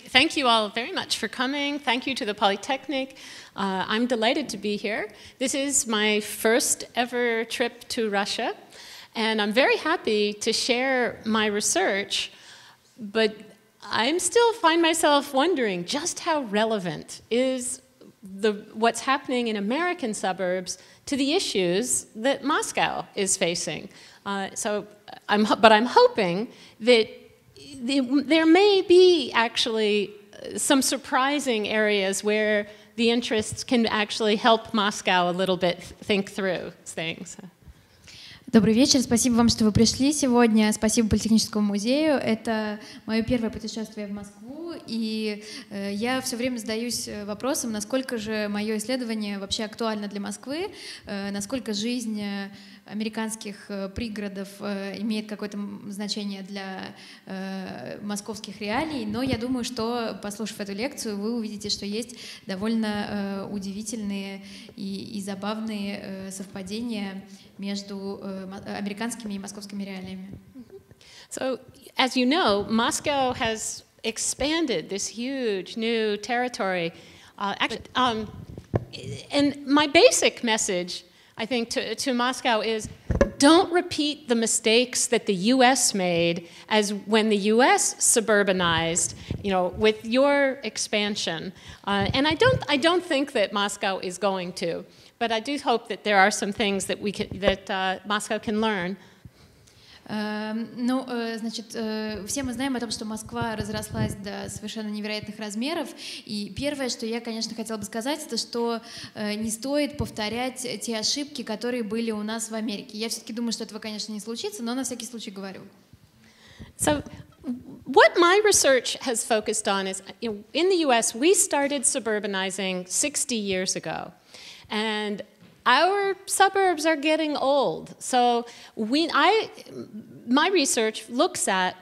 Thank you all very much for coming. Thank you to the Polytechnic. I'm delighted to be here. This is my first ever trip to Russia, and I'm very happy to share my research, but I still find myself wondering just how relevant is what's happening in American suburbs to the issues that Moscow is facing. But I'm hoping that there may be actually some surprising areas where the interests can actually help Moscow a little bit think through things. Добрый вечер, спасибо вам, что вы пришли сегодня, спасибо Политехническому музею. Это мое первое путешествие в Москву, и я все время задаюсь вопросом, насколько же мое исследование вообще актуально для Москвы, насколько жизнь американских пригородов имеет какое-то значение для московских реалий, но я думаю, что, послушав эту лекцию, вы увидите, что есть довольно удивительные и забавные совпадения между американскими и московскими реалиями. So, as you know, Moscow has expanded this huge new territory. And my basic message, I think, to Moscow is don't repeat the mistakes that the U.S. made as when the U.S. suburbanized, with your expansion. And I don't think that Moscow is going to. But I do hope that there are some things that Moscow can learn. Все мы знаем о том, что Москва разрослась до совершенно невероятных размеров. И первое, что я, конечно, хотела бы сказать, это что не стоит повторять те ошибки, которые были у нас в Америке. Я все-таки думаю, что этого, конечно, не случится, но на всякий случай говорю. So, what my research has focused on is, in the U.S., we started suburbanizing 60 years ago. And our suburbs are getting old. So my research looks at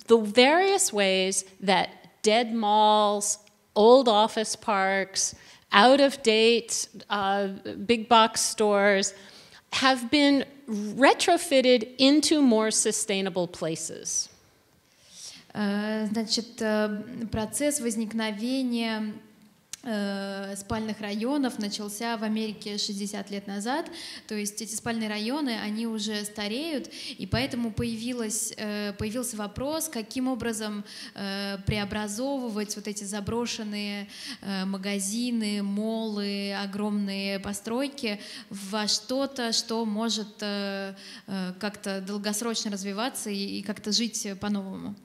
the various ways that dead malls, old office parks, out-of-date big box stores have been retrofitted into more sustainable places. Процесс возникновения спальных районов начался в Америке 60 лет назад, то есть эти спальные районы, они уже стареют, и поэтому появился вопрос, каким образом преобразовывать вот эти заброшенные магазины, моллы, огромные постройки во что-то, что может как-то долгосрочно развиваться и как-то жить по-новому.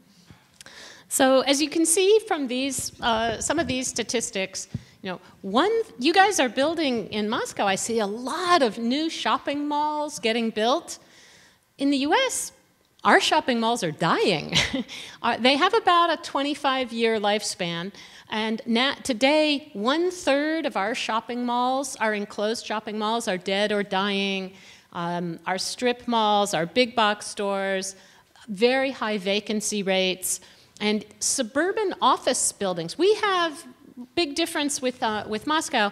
So, as you can see from these, some of these statistics, you guys are building in Moscow. I see a lot of new shopping malls getting built. In the U.S., our shopping malls are dying. They have about a 25-year lifespan, and today 1/3 of our shopping malls, our enclosed shopping malls, are dead or dying. Our strip malls, our big box stores, very high vacancy rates. And suburban office buildings, we have big difference with Moscow.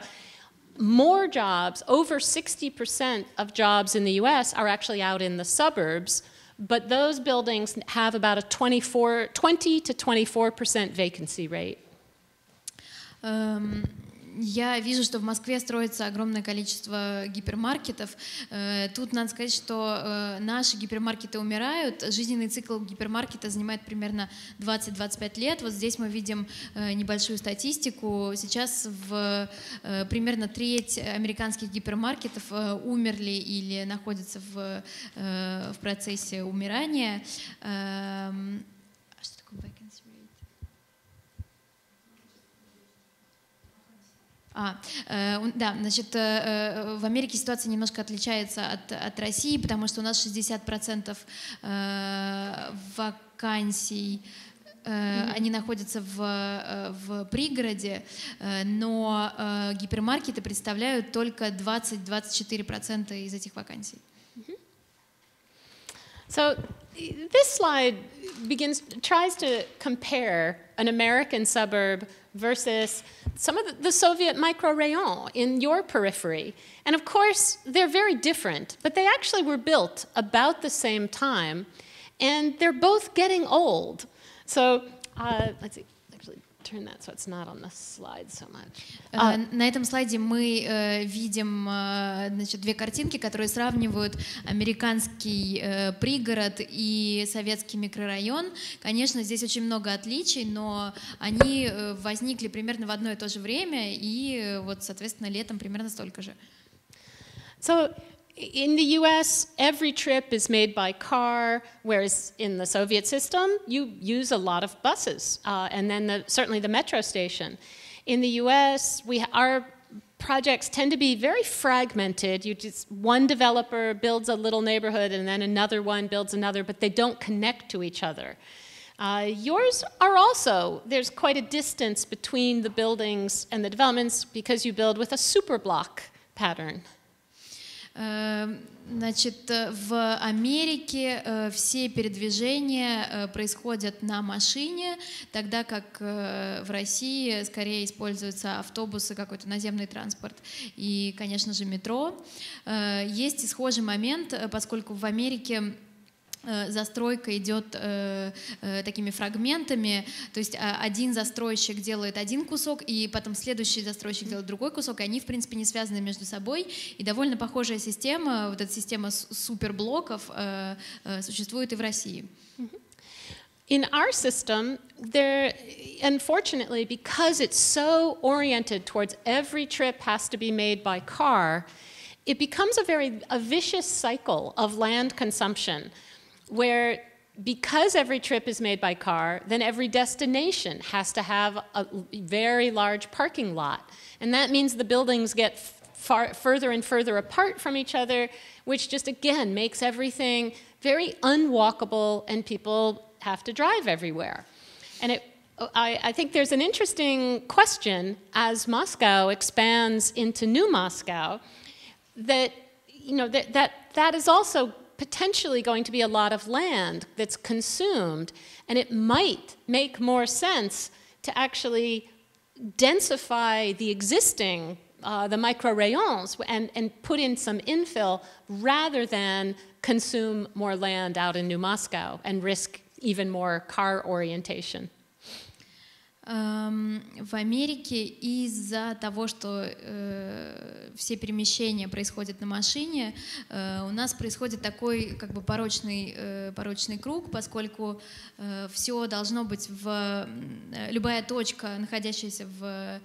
More jobs, over 60% of jobs in the U.S. are actually out in the suburbs, but those buildings have about a 20 to 24% vacancy rate. Я вижу, что в Москве строится огромное количество гипермаркетов. Тут надо сказать, что наши гипермаркеты умирают. Жизненный цикл гипермаркета занимает примерно 20-25 лет. Вот здесь мы видим небольшую статистику. Сейчас примерно треть американских гипермаркетов умерли или находятся в процессе умирания. Что такое vacancy rate? Да, значит, в Америке ситуация немножко отличается от России, потому что у нас 60% вакансий, они находятся в пригороде, но гипермаркеты представляют только 20-24% из этих вакансий. So this slide tries to compare an American suburb versus some of the Soviet microrayon in your periphery. And of course, they're very different, but they actually were built about the same time, and they're both getting old. So let's see, actually turn that so it's not on the slide so much. На этом слайде мы видим, значит, две картинки, которые сравнивают американский пригород и советский микрорайон. Конечно, здесь очень много отличий, но они возникли примерно в одно и то же время, и вот, соответственно, летом примерно столько же. So in the US, every trip is made by car, whereas in the Soviet system, you use a lot of buses, and then certainly the metro station. In the US, our projects tend to be very fragmented. One developer builds a little neighborhood, and then another one builds another, but they don't connect to each other. Yours are also, there's quite a distance between the buildings and the developments because you build with a superblock pattern. Значит, в Америке все передвижения происходят на машине, тогда как в России скорее используются автобусы, какой-то наземный транспорт и, конечно же, метро. Есть и схожий момент, поскольку в Америке застройка идет такими фрагментами, то есть один застройщик делает один кусок, и потом следующий застройщик делает другой кусок, и они, в принципе, не связаны между собой, и довольно похожая система, вот эта система суперблоков существует и в России. In our system, unfortunately, because it's so oriented towards every trip has to be made by car, it becomes a vicious cycle of land consumption, where because every trip is made by car, then every destination has to have a very large parking lot. And that means the buildings get further and further apart from each other, which just, again, makes everything very unwalkable, and people have to drive everywhere. And I think there's an interesting question as Moscow expands into New Moscow, that, you know, that is also potentially going to be a lot of land that's consumed, and it might make more sense to actually densify the existing, the micro-rayons, and put in some infill rather than consume more land out in New Moscow and risk even more car orientation. В Америке из-за того, что все перемещения происходят на машине, у нас происходит такой как бы порочный круг, поскольку все должно быть любая точка, находящаяся в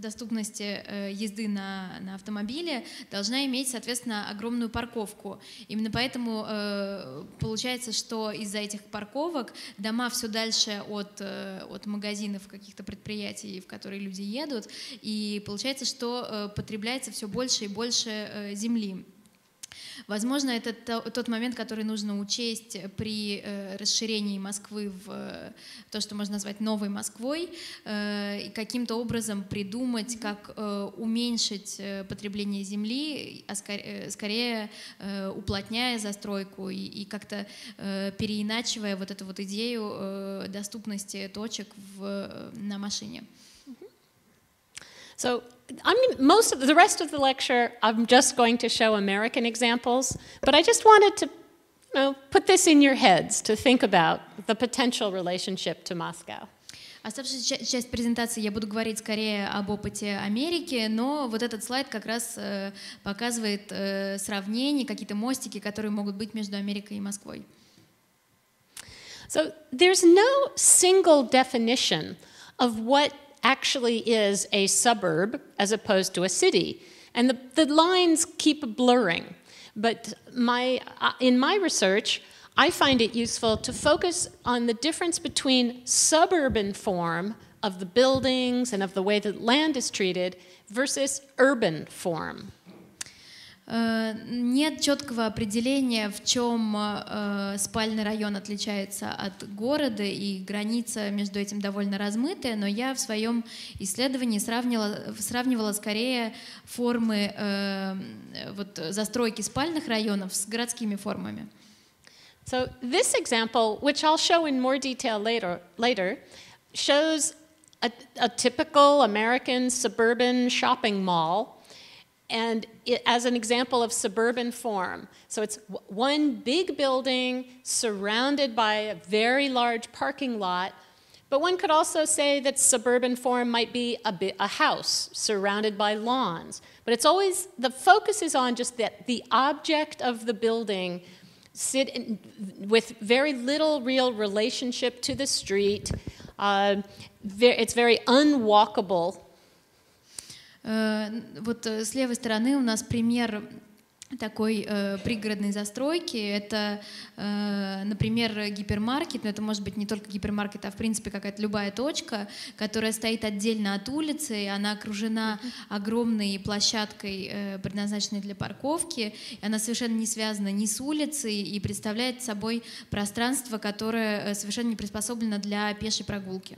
доступности езды на автомобиле, должна иметь, соответственно, огромную парковку. Именно поэтому получается, что из-за этих парковок дома все дальше от магазинов, каких-то предприятий, в которые люди едут, и получается, что потребляется все больше и больше земли. Возможно, это тот момент, который нужно учесть при расширении Москвы в то, что можно назвать новой Москвой, и каким-то образом придумать, как уменьшить потребление земли, а скорее уплотняя застройку и как-то переиначивая вот эту вот идею доступности точек на машине. So most of the rest of the lecture, I'm just going to show American examples, but I just wanted to put this in your heads to think about the potential relationship to Moscow. Оставшаяся часть презентации я буду говорить скорее об опыте Америки, но вот этот слайд как раз показывает сравнение, какие-то мостики, которые могут быть между Америкой и Москвой. So there's no single definition of what actually is a suburb as opposed to a city, and the lines keep blurring. But in my research, I find it useful to focus on the difference between suburban form of the buildings and of the way that land is treated versus urban form. Нет четкого определения, в чем спальный район отличается от города, и граница между этим довольно размытая, но я в своем исследовании сравнивала скорее формы застройки спальных районов с городскими формами. So this example, which I'll show in more detail later, shows a typical American suburban shopping mall, and as an example of suburban form. So it's one big building surrounded by a very large parking lot But one could also say that suburban form might be a house surrounded by lawns. But it's always, the focus is on just that the object of the building with very little real relationship to the street. It's very unwalkable. Вот с левой стороны у нас пример такой пригородной застройки. Это, например, гипермаркет, но это может быть не только гипермаркет, а в принципе какая-то любая точка, которая стоит отдельно от улицы, и она окружена огромной площадкой, предназначенной для парковки. И она совершенно не связана ни с улицей и представляет собой пространство, которое совершенно не приспособлено для пешей прогулки.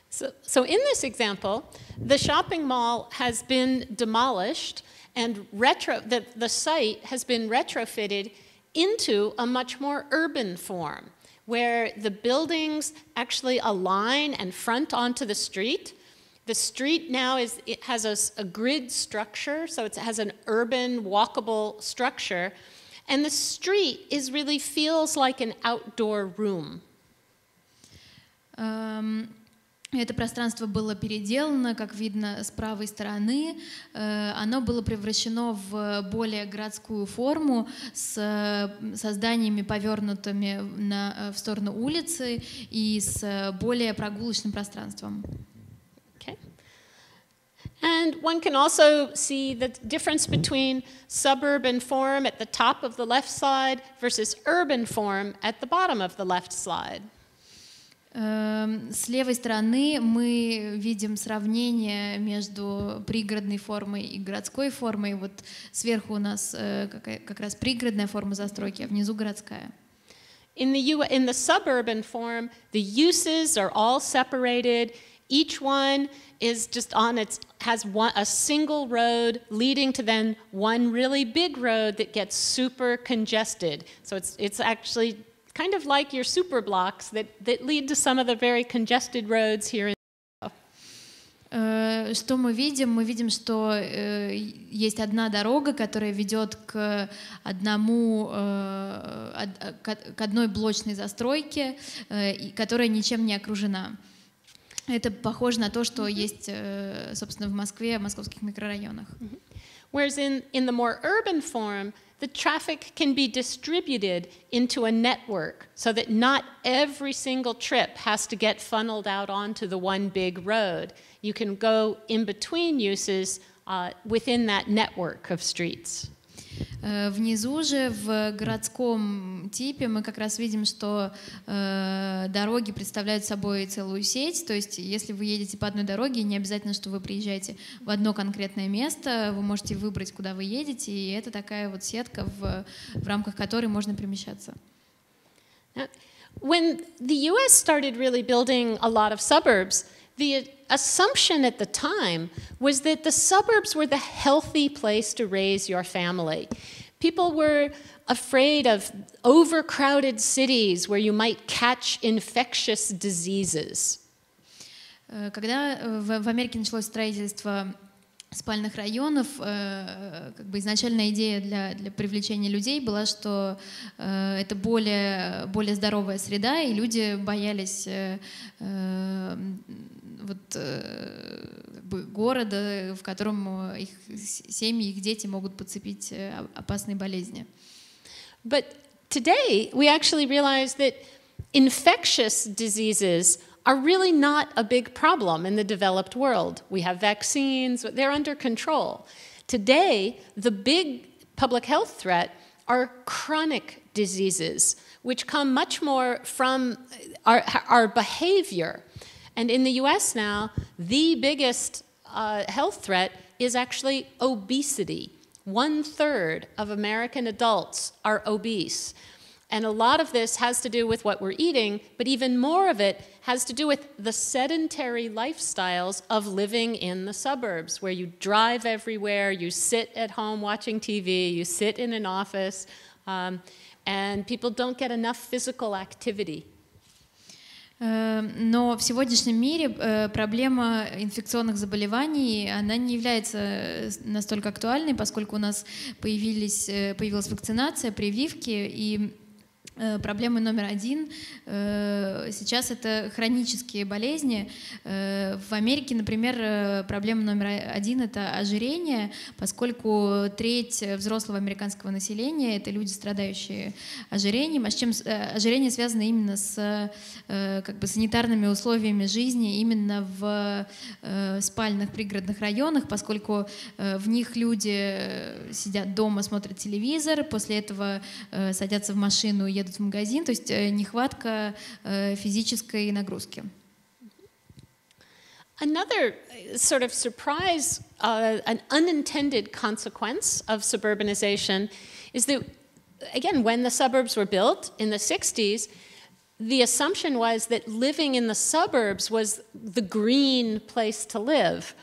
So in this example, the shopping mall has been demolished and the site has been retrofitted into a much more urban form, where the buildings actually align and front onto the street. The street now has a grid structure, so it has an urban, walkable structure, and the street really feels like an outdoor room. Это пространство было переделано, как видно, с правой стороны. Оно было превращено в более городскую форму с зданиями, повернутыми в сторону улицы, и с более прогулочным пространством. Okay. And one can also see the difference between suburban form at the top of the left side versus urban form at the bottom of the left side. С левой стороны мы видим сравнение между пригородной формой и городской формой. Вот сверху у нас как раз пригородная форма застройки, а внизу городская. In the suburban form, the uses are all separated. Each one is just has a single road leading to then one really big road that gets super congested. So it's actually kind of like your super blocks that lead to some of the very congested roads here in Что мы видим? Мы видим, что есть одна дорога, которая ведет к одной блочной застройке, которая ничем не окружена. Это похоже на то, что есть, собственно, в Москве, в московских микрорайонах. Whereas in the more urban form, the traffic can be distributed into a network so that not every single trip has to get funneled out onto the one big road. You can go in between uses within that network of streets. Внизу же, в городском типе, мы как раз видим, что дороги представляют собой целую сеть. То есть, если вы едете по одной дороге, не обязательно, что вы приезжаете в одно конкретное место, вы можете выбрать, куда вы едете, и это такая вот сетка, в рамках которой можно перемещаться. When the U.S. started really building a lot of suburbs, the assumption at the time was that the suburbs were the healthy place to raise your family. People were afraid of overcrowded cities where you might catch infectious diseases. Когда в Америке началось строительство спальных районов, как бы изначальная идея для привлечения людей была, что это более здоровая среда, и люди боялись города, в котором их семьи, их дети могут подцепить опасные болезни. But today we actually realize that infectious diseases are really not a big problem in the developed world. We have vaccines, they're under control. Today, the big public health threat are chronic diseases, which come much more from our behavior. And in the US now, the biggest health threat is actually obesity. 1/3 of American adults are obese. And a lot of this has to do with what we're eating, but even more of it has to do with the sedentary lifestyles of living in the suburbs, where you drive everywhere, you sit at home watching TV, you sit in an office, and people don't get enough physical activity. Но в сегодняшнем мире проблема инфекционных заболеваний, она не является настолько актуальной, поскольку у нас появилась вакцинация, прививки, и Проблема номер один сейчас это хронические болезни. В Америке, например, проблема номер один это ожирение, поскольку треть взрослого американского населения это люди, страдающие ожирением. А с чем ожирение связано именно с как бы санитарными условиями жизни именно в спальных пригородных районах, поскольку в них люди сидят дома, смотрят телевизор, после этого садятся в машину и едут в магазин, то есть нехватка физической нагрузки. Another sort of surprise, an unintended consequence of suburbanization is that, again, when the suburbs were built in the 60s, the assumption was that living in the suburbs was the green place to live.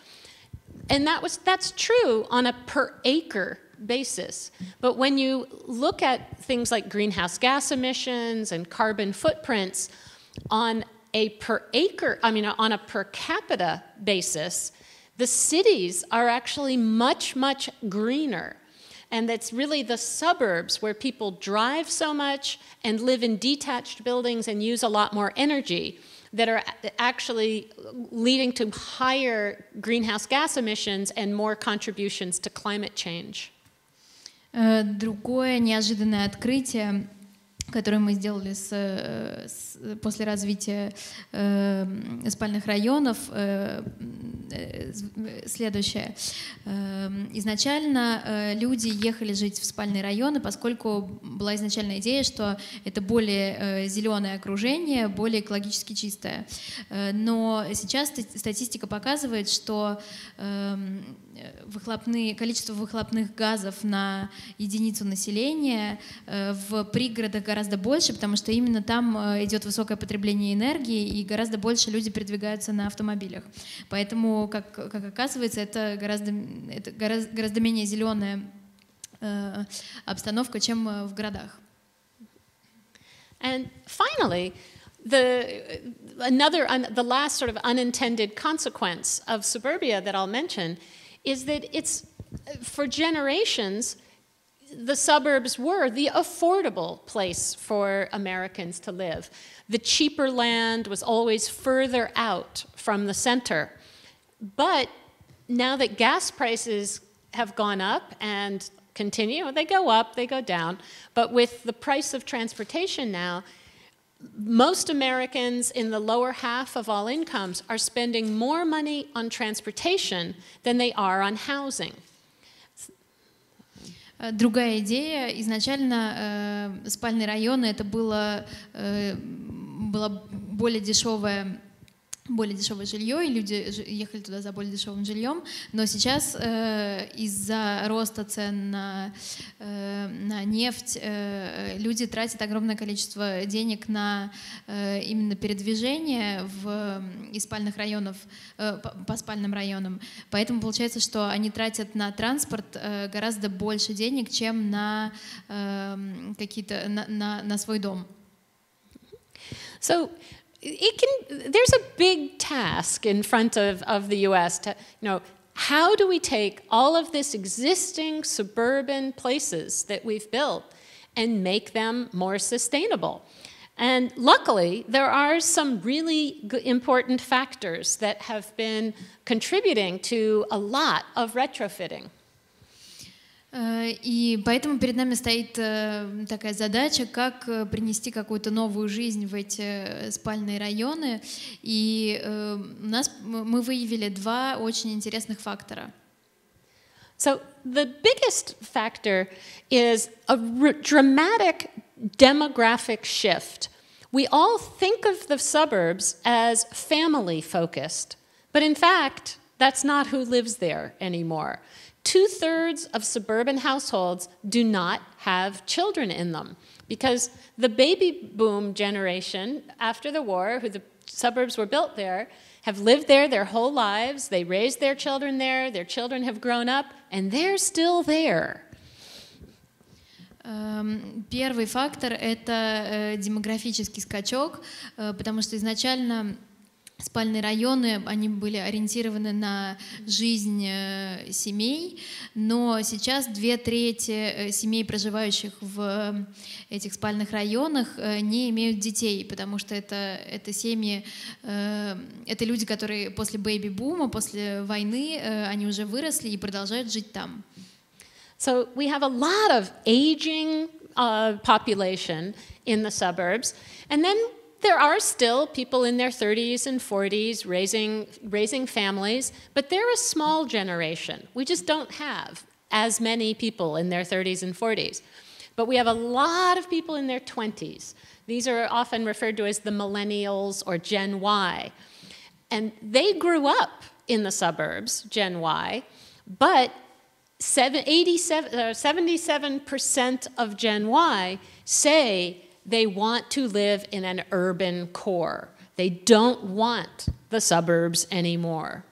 And that's true on a per acre basis. But when you look at things like greenhouse gas emissions and carbon footprints on a per acre, on a per capita basis, the cities are actually much, much greener. And it's really the suburbs where people drive so much and live in detached buildings and use a lot more energy that are actually leading to higher greenhouse gas emissions and more contributions to climate change. Другое неожиданное открытие, которое мы сделали после развития спальных районов, следующее. Изначально люди ехали жить в спальные районы, поскольку была изначальная идея, что это более зеленое окружение, более экологически чистое. Но сейчас статистика показывает, что количество выхлопных газов на единицу населения в пригородах гораздо больше, потому что именно там идет высокое потребление энергии и гораздо больше люди передвигаются на автомобилях. Поэтому, как оказывается, это гораздо менее зеленая обстановка, чем в городах. And finally, the last sort of unintended consequence of suburbia that I'll mention is that it's, for generations, the suburbs were the affordable place for Americans to live. The cheaper land was always further out from the center. But now that gas prices have gone up and continue, they go up, they go down, but with the price of transportation now, most Americans in the lower half of all incomes are spending more money on transportation than they are on housing. Другая идея. Изначально спальные районы это было более дешевое жилье, и люди ехали туда за более дешевым жильем, но сейчас из-за роста цен на нефть люди тратят огромное количество денег на именно передвижение из спальных районов по спальным районам. Поэтому получается, что они тратят на транспорт гораздо больше денег, чем на свой дом. So there's a big task in front of the U.S. to, how do we take all of this existing suburban places that we've built and make them more sustainable? And luckily, there are some really important factors that have been contributing to a lot of retrofitting. И поэтому перед нами стоит такая задача, как принести какую-то новую жизнь в эти спальные районы. И мы выявили два очень интересных фактора. So the biggest factor is a dramatic demographic shift. We all think of the suburbs as family-focused, but in fact, that's not who lives there anymore. 2/3 of suburban households do not have children in them because the baby boom generation after the war, who the suburbs were built there, have lived there their whole lives. They raised their children there. Their children have grown up, and they're still there. Первый фактор — это демографический скачок, потому что изначально спальные районы, они были ориентированы на жизнь семей, но сейчас 2/3 семей, проживающих в этих спальных районах, не имеют детей, потому что это семьи, это люди, которые после бэйби-бума, после войны, они уже выросли и продолжают жить там. So we have a lot of aging population in the suburbs, and then there are still people in their 30s and 40s raising families, but they're a small generation. We just don't have as many people in their 30s and 40s. But we have a lot of people in their 20s. These are often referred to as the millennials or Gen Y. And they grew up in the suburbs, Gen Y, but 77% of Gen Y say they want to live in an urban core. They don't want the suburbs anymore.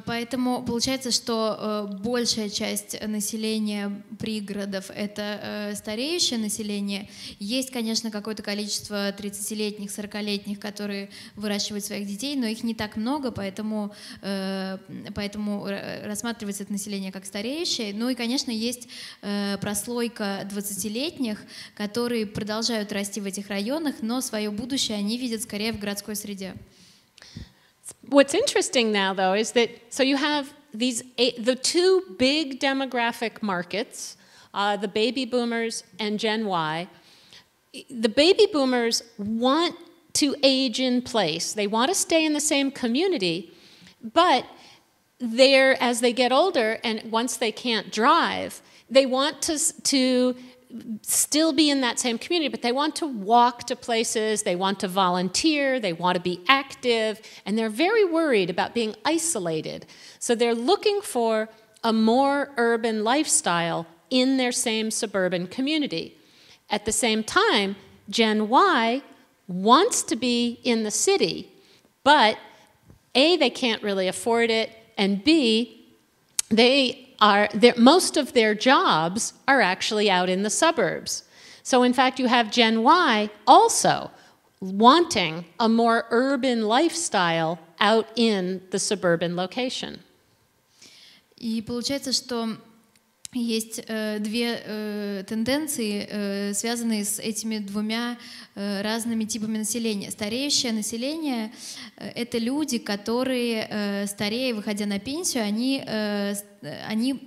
Поэтому получается, что большая часть населения пригородов — это стареющее население. Есть, конечно, какое-то количество 30-летних, 40-летних, которые выращивают своих детей, но их не так много, поэтому рассматривается это население как стареющее. Ну и, конечно, есть прослойка 20-летних, которые продолжают расти в этих районах, но свое будущее они видят скорее в городской среде. What's interesting now, though, is that so you have the two big demographic markets, the baby boomers and Gen Y. The baby boomers want to age in place. They want to stay in the same community, but as they get older and once they can't drive, they want to still be in that same community, but they want to walk to places, they want to volunteer, they want to be active, and they're very worried about being isolated. So they're looking for a more urban lifestyle in their same suburban community. At the same time, Gen Y wants to be in the city, but A, they can't really afford it, and B, most of their jobs are actually out in the suburbs. So in fact, you have Gen Y also wanting a more urban lifestyle out in the suburban location. И получается, что есть две тенденции, связанные с этими двумя разными типами населения. Стареющее население — это люди, которые, старея, выходя на пенсию, они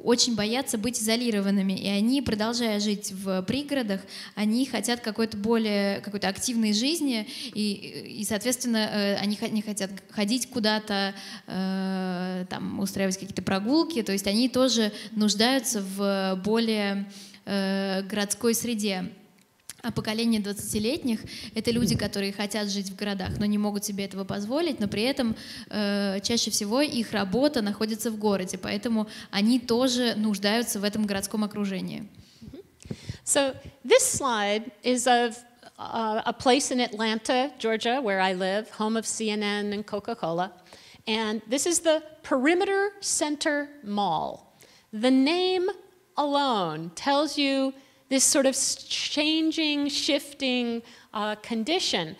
очень боятся быть изолированными, и они, продолжая жить в пригородах, они хотят какой-то активной жизни, и соответственно, они не хотят ходить куда-то, там, устраивать какие-то прогулки, то есть они тоже нуждаются в более городской среде. А поколение 20-летних — это люди, которые хотят жить в городах, но не могут себе этого позволить, но при этом чаще всего их работа находится в городе, поэтому они тоже нуждаются в этом городском окружении. So this slide is of a place in Atlanta, Georgia, where I live, home of CNN and Coca-Cola, and this is the Perimeter Center Mall. The name alone tells you this sort of changing, shifting condition.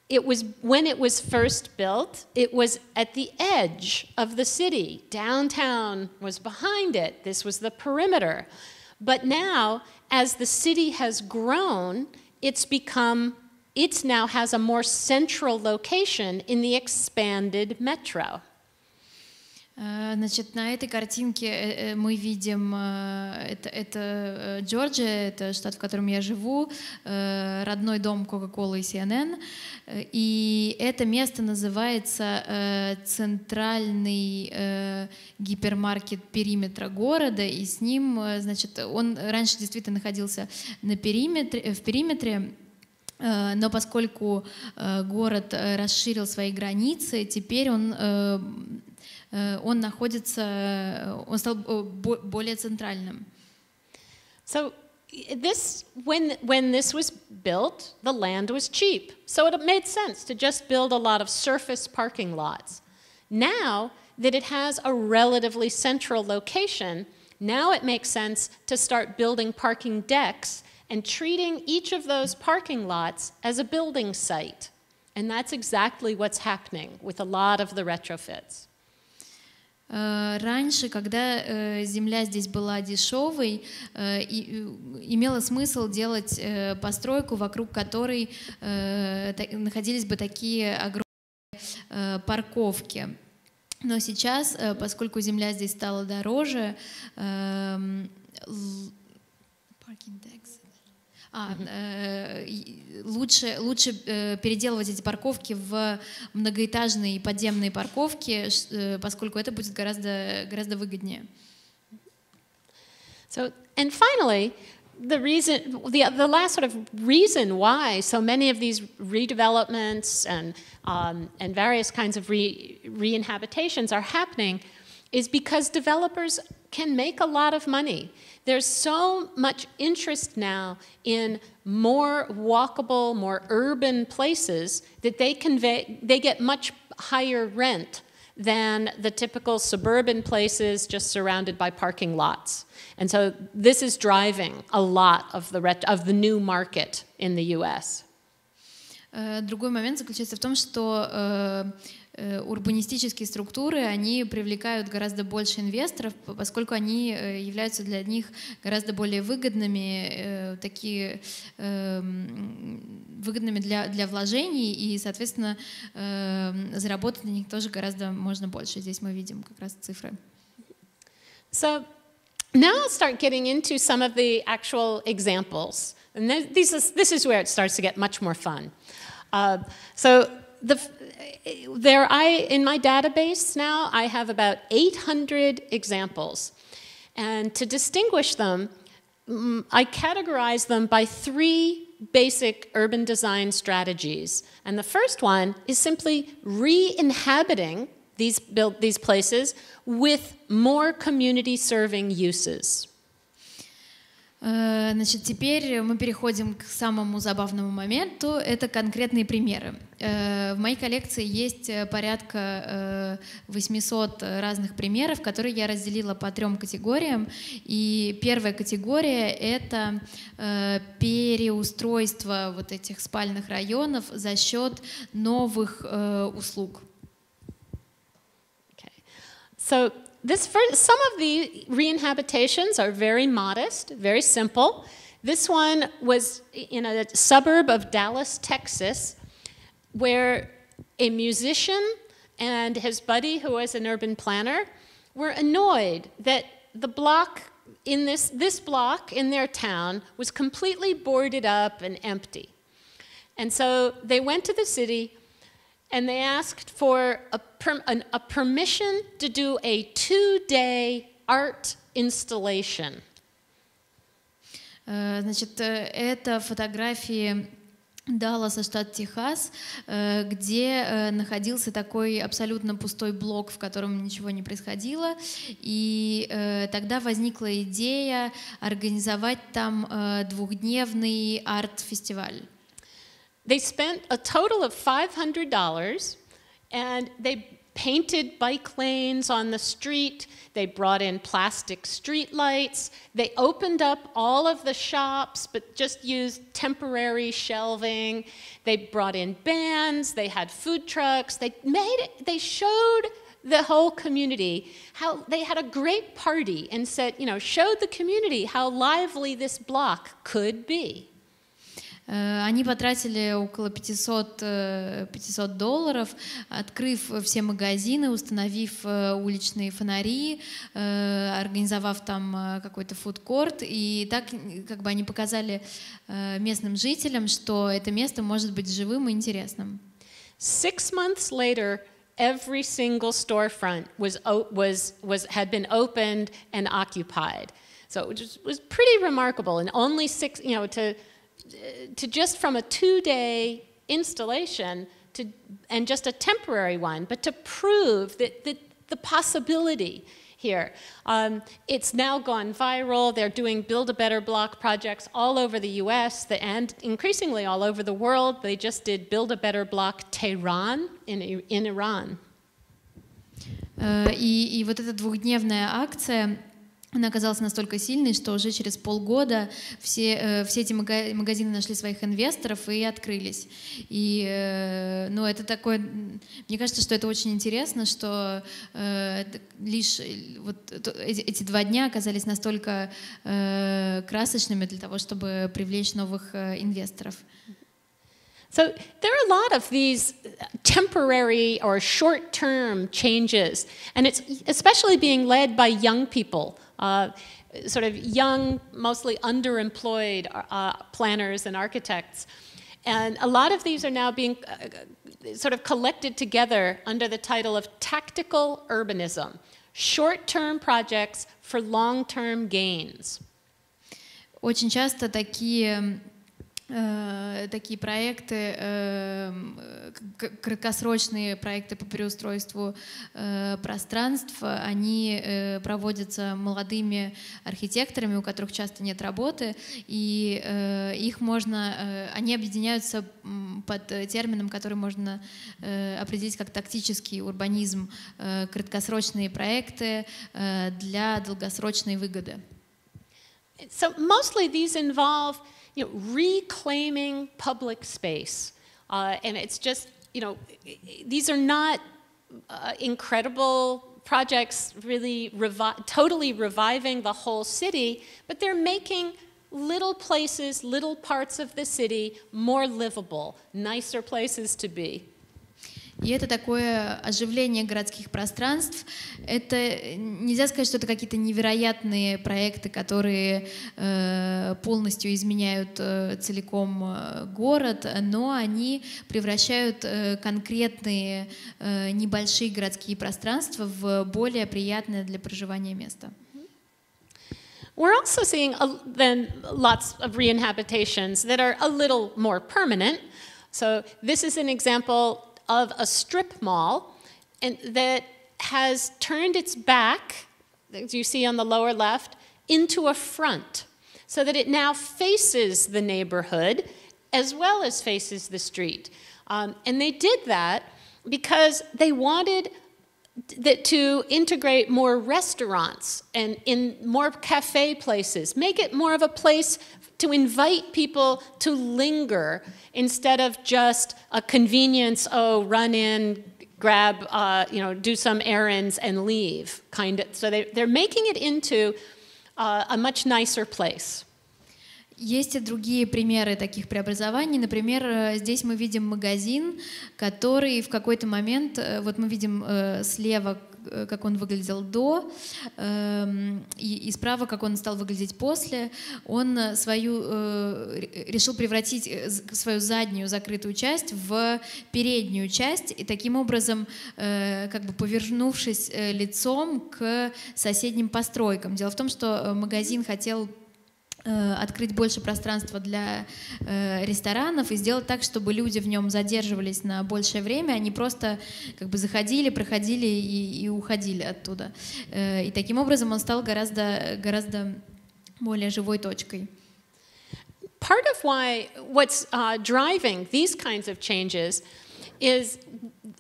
When it was first built, it was at the edge of the city. Downtown was behind it. This was the perimeter. But now, as the city has grown, it now has a more central location in the expanded metro. Значит, на этой картинке мы видим, это Джорджия, это штат, в котором я живу, родной дом Coca-Cola и CNN, и это место называется центральный гипермаркет периметра города, и с ним, значит, он раньше действительно находился в периметре, но поскольку город расширил свои границы, теперь он стал более центральным. So when this was built, the land was cheap. So it made sense to just build a lot of surface parking lots. Now that it has a relatively central location, now it makes sense to start building parking decks and treating each of those parking lots as a building site. And that's exactly what's happening with a lot of the retrofits. Раньше, когда земля здесь была дешевой, имело смысл делать постройку, вокруг которой находились бы такие огромные парковки. Но сейчас, поскольку земля здесь стала дороже, лучше переделывать эти парковки в многоэтажные и подземные парковки, поскольку это будет гораздо выгоднее. So, and finally, the last sort of reason why so many of these redevelopments and various kinds of re-inhabitations are happening is because developers can make a lot of money. There's so much interest now in more walkable, more urban places that they get much higher rent than the typical suburban places just surrounded by parking lots. And so this is driving a lot of the new market in the US. Другой момент заключается в том, что урбанистические структуры, они привлекают гораздо больше инвесторов, поскольку они являются для них гораздо более выгодными, выгодными для вложений, и, соответственно, заработать на них тоже гораздо можно больше. Здесь мы видим как раз цифры. So now I'll start getting into some of the actual examples. And this is where it starts to get much more fun. In my database now, I have about 800 examples. And to distinguish them, I categorize them by 3 basic urban design strategies. And the first one is simply re-inhabiting these places with more community-serving uses. Значит, теперь мы переходим к самому забавному моменту. Это конкретные примеры. В моей коллекции есть порядка 800 разных примеров, которые я разделила по 3 категориям. И первая категория — это переустройство вот этих спальных районов за счет новых услуг. Okay. So some of the re-inhabitations are very modest, very simple. This one was in a suburb of Dallas, Texas, where a musician and his buddy, who was an urban planner, were annoyed that the block in this block in their town was completely boarded up and empty. And so they went to the city and they asked for a permission to do a 2-day art installation. Значит, это фотографии Далласа, штат Техас, где находился такой абсолютно пустой блок, в котором ничего не происходило. И тогда возникла идея организовать там 2-дневный арт-фестиваль. They spent a total of $500, and they painted bike lanes on the street. They brought in plastic street lights. They opened up all of the shops, but just used temporary shelving. They brought in bands. They had food trucks. They showed the whole community how they had a great party and said, showed the community how lively this block could be. Они потратили около $500, открыв все магазины, установив уличные фонари, организовав там какой-то фудкорт. И так как бы они показали местным жителям, что это место может быть живым и интересным. 6 months later, every single storefront had been opened and occupied. So it was pretty remarkable. And only 6, to just from a 2-day installation and just a temporary one, but to prove that the possibility here. It's now gone viral. They're doing Build a Better Block projects all over the US and increasingly all over the world. They just did Build a Better Block Tehran in Iran. И вот эта 2-дневная акция, она оказалась настолько сильной, что уже через полгода все эти магазины нашли своих инвесторов и открылись. И ну, это такое, мне кажется, что это очень интересно, что лишь вот эти 2 дня оказались настолько красочными для того, чтобы привлечь новых инвесторов. So there are a lot of these temporary or short-term changes, and it's especially being led by young people, sort of young, mostly underemployed planners and architects. And a lot of these are now being sort of collected together under the title of tactical urbanism, short-term projects for long-term gains. Очень часто такие проекты, краткосрочные проекты по переустройству пространств, они проводятся молодыми архитекторами, у которых часто нет работы, и они объединяются под термином, который можно определить как тактический урбанизм, краткосрочные проекты для долгосрочной выгоды. So mostly these involve reclaiming public space. And it's just, these are not incredible projects really totally reviving the whole city, but they're making little places, little parts of the city more livable, nicer places to be. И это такое оживление городских пространств. Это нельзя сказать, что это какие-то невероятные проекты, которые полностью изменяют целиком город, но они превращают конкретные небольшие городские пространства в более приятное для проживания место. We're also seeing then lots of re-inhabitations that are a little more permanent. So this is an example of a strip mall and that has turned its back, as you see on the lower left, into a front, so that it now faces the neighborhood as well as faces the street. And they did that because they wanted to integrate more restaurants and in more cafe places, make it more of a place to invite people to linger instead of just a convenience, run in, grab, do some errands and leave, kind of. So they're making it into a much nicer place. Есть и другие примеры таких преобразований. Например, здесь мы видим магазин, который в какой-то момент, вот мы видим слева, как он выглядел до, и справа, как он стал выглядеть после. Он решил превратить свою заднюю закрытую часть в переднюю часть, и таким образом, как бы повернувшись лицом к соседним постройкам. Дело в том, что магазин хотел открыть больше пространства для ресторанов и сделать так, чтобы люди в нем задерживались на большее время, они просто как бы заходили, проходили и уходили оттуда. И таким образом он стал гораздо более живой точкой. Part of what's driving these kinds of changes is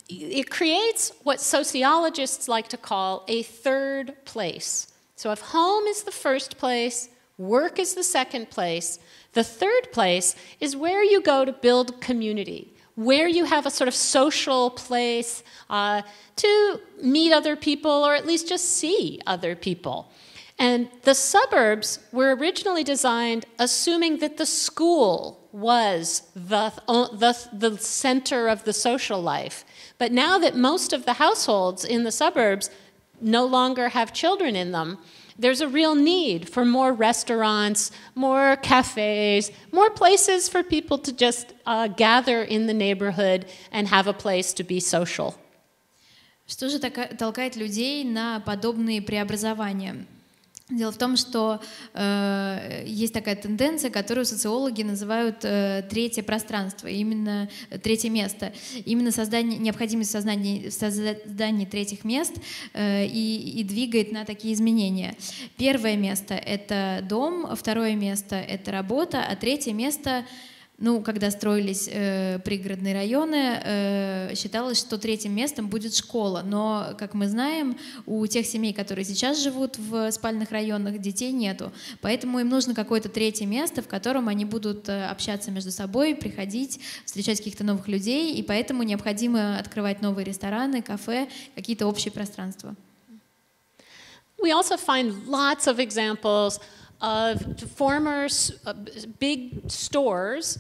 it creates what sociologists like to call a third place. So if home is the first place, work is the second place, the third place is where you go to build community, where you have a sort of social place to meet other people or at least just see other people. And the suburbs were originally designed assuming that the school was the center of the social life. But now that most of the households in the suburbs no longer have children in them, there's a real need for more restaurants, more cafes, more places for people to just gather in the neighborhood and have a place to be social. Что же толкает людей на подобные преобразования? Дело в том, что есть такая тенденция, которую социологи называют третье пространство, именно третье место. Именно необходимость в создании третьих мест и двигает на такие изменения. Первое место — это дом, второе место — это работа, а третье место Ну, когда строились пригородные районы, считалось, что третьим местом будет школа. Но, как мы знаем, у тех семей, которые сейчас живут в спальных районах, детей нету. Поэтому им нужно какое-то третье место, в котором они будут общаться между собой, приходить, встречать каких-то новых людей. И поэтому необходимо открывать новые рестораны, кафе, какие-то общие пространства. We also find lots of examples of former big stores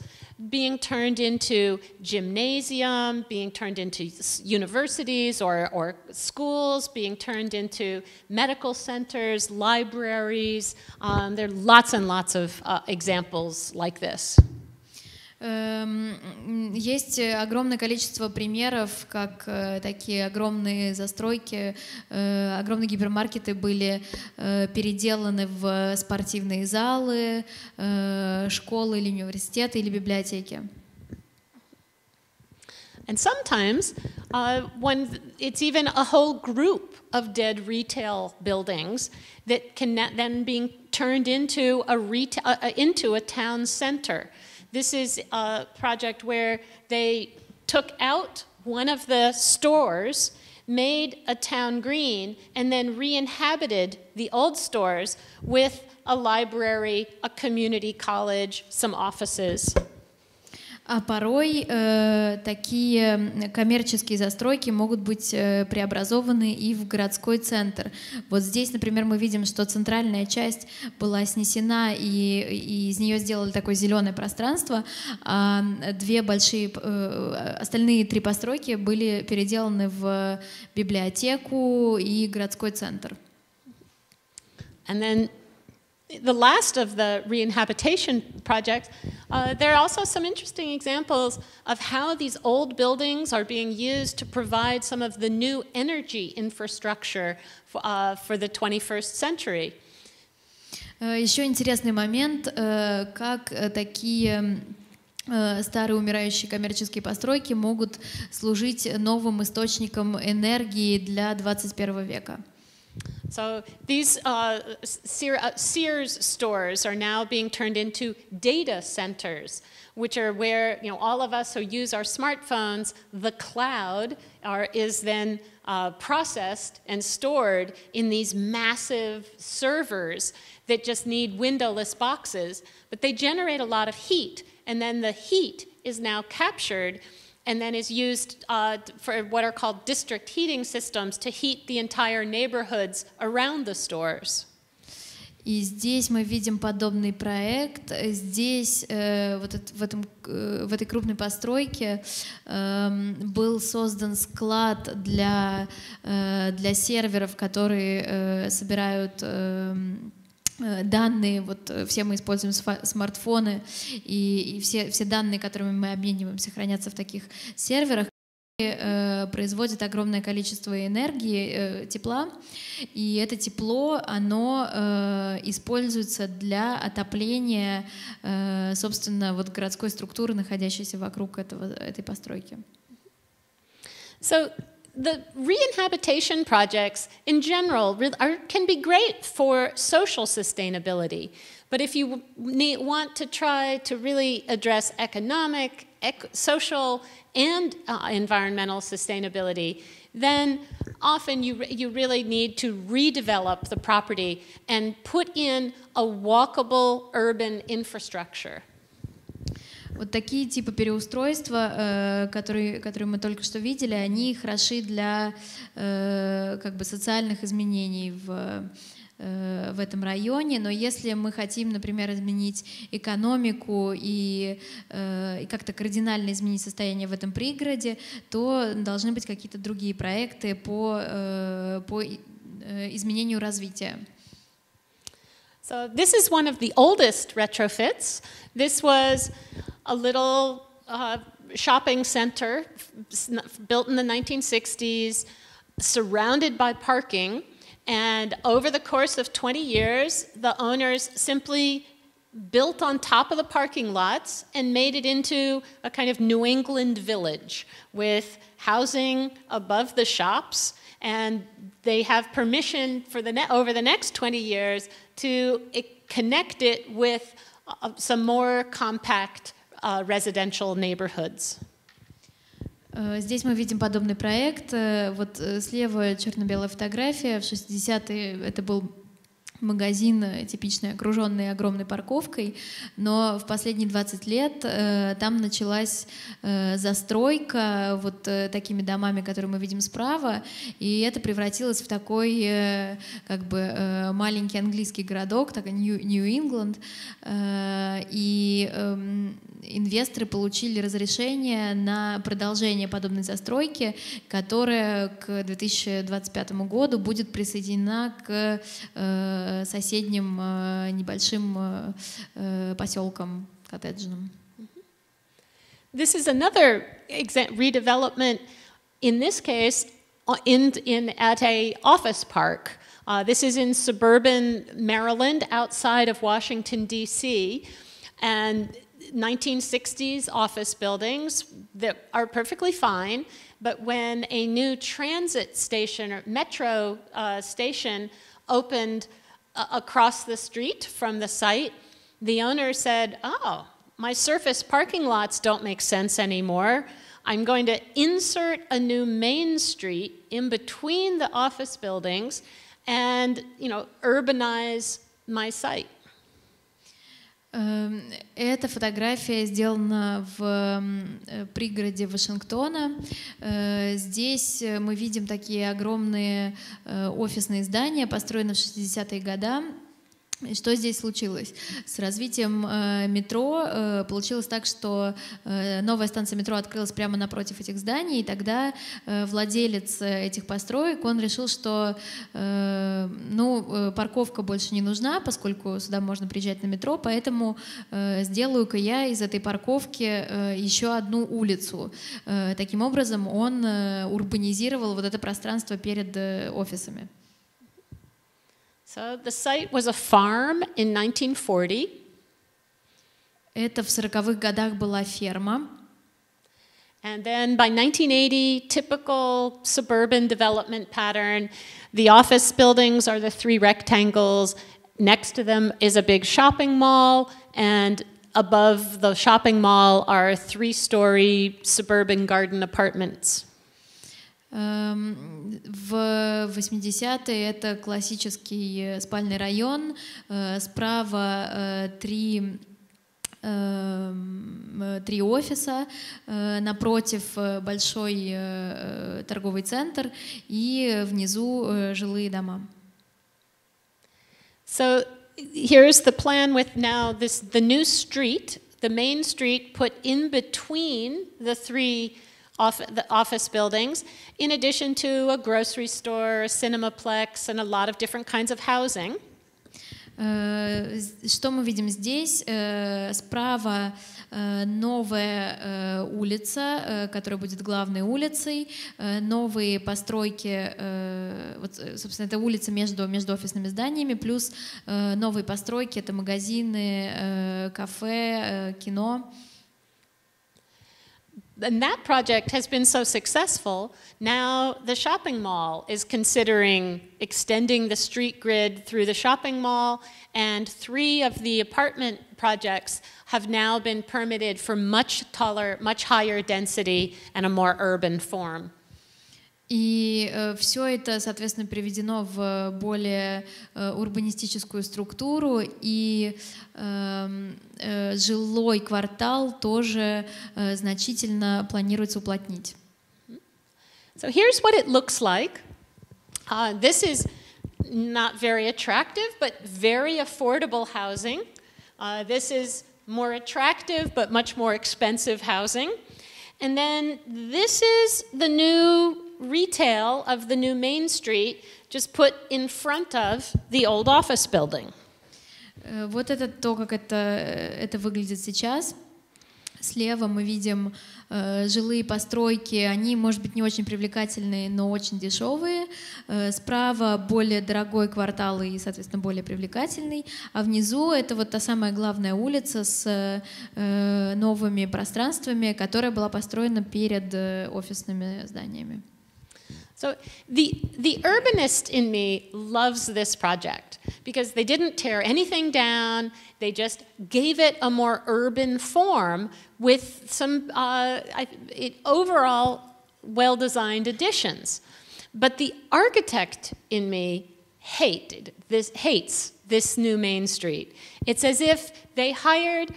being turned into gymnasium, being turned into universities or schools, being turned into medical centers, libraries. There are lots and lots of examples like this. Есть огромное количество примеров, как такие огромные застройки, огромные гипермаркеты были переделаны в спортивные залы, школы или университеты или библиотеки. And sometimes, when it's even a whole group of dead retail buildings that can then being turned into a town center. This is a project where they took out one of the stores, made a town green, and then re-inhabited the old stores with a library, a community college, some offices. А порой такие коммерческие застройки могут быть преобразованы и в городской центр. Вот здесь, например, мы видим, что центральная часть была снесена, и из нее сделали такое зеленое пространство, а остальные три постройки были переделаны в библиотеку и городской центр. And then the last of the reinhabitation projects, there are also some interesting examples of how these old buildings are being used to provide some of the new energy infrastructure for the 21st century. Еще интересный момент, как такие старые умирающие коммерческие постройки могут служить новым источником энергии для 21 века. So these Sears stores are now being turned into data centers, which are where all of us who use our smartphones, the cloud is then processed and stored in these massive servers that just need windowless boxes, but they generate a lot of heat, and then the heat is now captured and then is used for what are called district heating systems to heat the entire neighborhoods around the stores. И здесь мы видим подобный проект. Здесь, в этой крупной постройке, был создан склад для серверов, которые собирают данные, вот все мы используем смартфоны, и все данные, которыми мы обмениваемся, хранятся в таких серверах, производят огромное количество энергии, тепла, и это тепло, оно используется для отопления, собственно, вот городской структуры, находящейся вокруг этой постройки. So the reinhabitation projects in general can be great for social sustainability, but if you want to try to really address economic, social, and environmental sustainability, then often you really need to redevelop the property and put in a walkable urban infrastructure. Вот такие типы переустройства, которые мы только что видели, они хороши для социальных изменений в этом районе, но если мы хотим, например, изменить экономику и как-то кардинально изменить состояние в этом пригороде, то должны быть какие-то другие проекты по изменению развития. So this is one of the oldest retrofits. This was a little shopping center built in the 1960s, surrounded by parking. And over the course of 20 years, the owners simply built on top of the parking lots and made it into a kind of New England village with housing above the shops. And they have permission for over the next 20 years to connect it with some more compact residential neighborhoods. Здесь мы видим подобный проект. Вот слева черно-белая фотография. В 60-е это был магазин, типичный, окруженный огромной парковкой, но в последние 20 лет там началась застройка вот такими домами, которые мы видим справа, и это превратилось в такой как бы маленький английский городок, такой Нью-Ингланд, и инвесторы получили разрешение на продолжение подобной застройки, которая к 2025 году будет присоединена к соседним небольшим поселкам коттеджным. This is another redevelopment, in this case, at a office park. This is in suburban Maryland, outside of Washington, D.C., and 1960s office buildings that are perfectly fine, but when a new transit station or metro station opened across the street from the site, the owner said, "Oh, my surface parking lots don't make sense anymore. I'm going to insert a new main street in between the office buildings and, urbanize my site." Эта фотография сделана в пригороде Вашингтона. Здесь мы видим такие огромные офисные здания, построенные в 60-е годы. Что здесь случилось? С развитием метро получилось так, что новая станция метро открылась прямо напротив этих зданий, и тогда владелец этих построек, он решил, что парковка больше не нужна, поскольку сюда можно приезжать на метро, поэтому сделаю-ка я из этой парковки еще одну улицу. Таким образом, он урбанизировал вот это пространство перед офисами. So the site was a farm in 1940. Это в 40-х годах была ферма. And then by 1980, typical suburban development pattern, the office buildings are the three rectangles. Next to them is a big shopping mall, and above the shopping mall are three-story suburban garden apartments. В 80-е это классический спальный район, справа три офиса, напротив большой торговый центр и внизу жилые дома. So here's the plan with now the new street, the main street put in between the the office buildings, in addition to a grocery store, a cinemaplex, and a lot of different kinds of housing. Что мы видим здесь? Справа новая улица, которая будет главной улицей, новые постройки, вот, собственно, это улица между офисными зданиями, плюс новые постройки, это магазины, кафе, кино. And that project has been so successful, now the shopping mall is considering extending the street grid through the shopping mall, and 3 of the apartment projects have now been permitted for much taller, much higher density and a more urban form. И все это, соответственно, приведено в более урбанистическую структуру, и жилой квартал тоже значительно планируется уплотнить. So here's what it looks like. This is not very attractive, but very affordable housing. This is more attractive, but much more expensive housing. And then this is the new retail of the new Main Street, just put in front of the old office building. Вот это то, как это выглядит сейчас. Слева мы видим жилые постройки, они, может быть, не очень привлекательные, но очень дешевые. Справа более дорогой квартал и, соответственно, более привлекательный. А внизу это вот та самая главная улица с новыми пространствами, которая была построена перед офисными зданиями. So the urbanist in me loves this project because they didn't tear anything down. They just gave it a more urban form with some overall well-designed additions. But the architect in me hates this new Main Street. It's as if they hired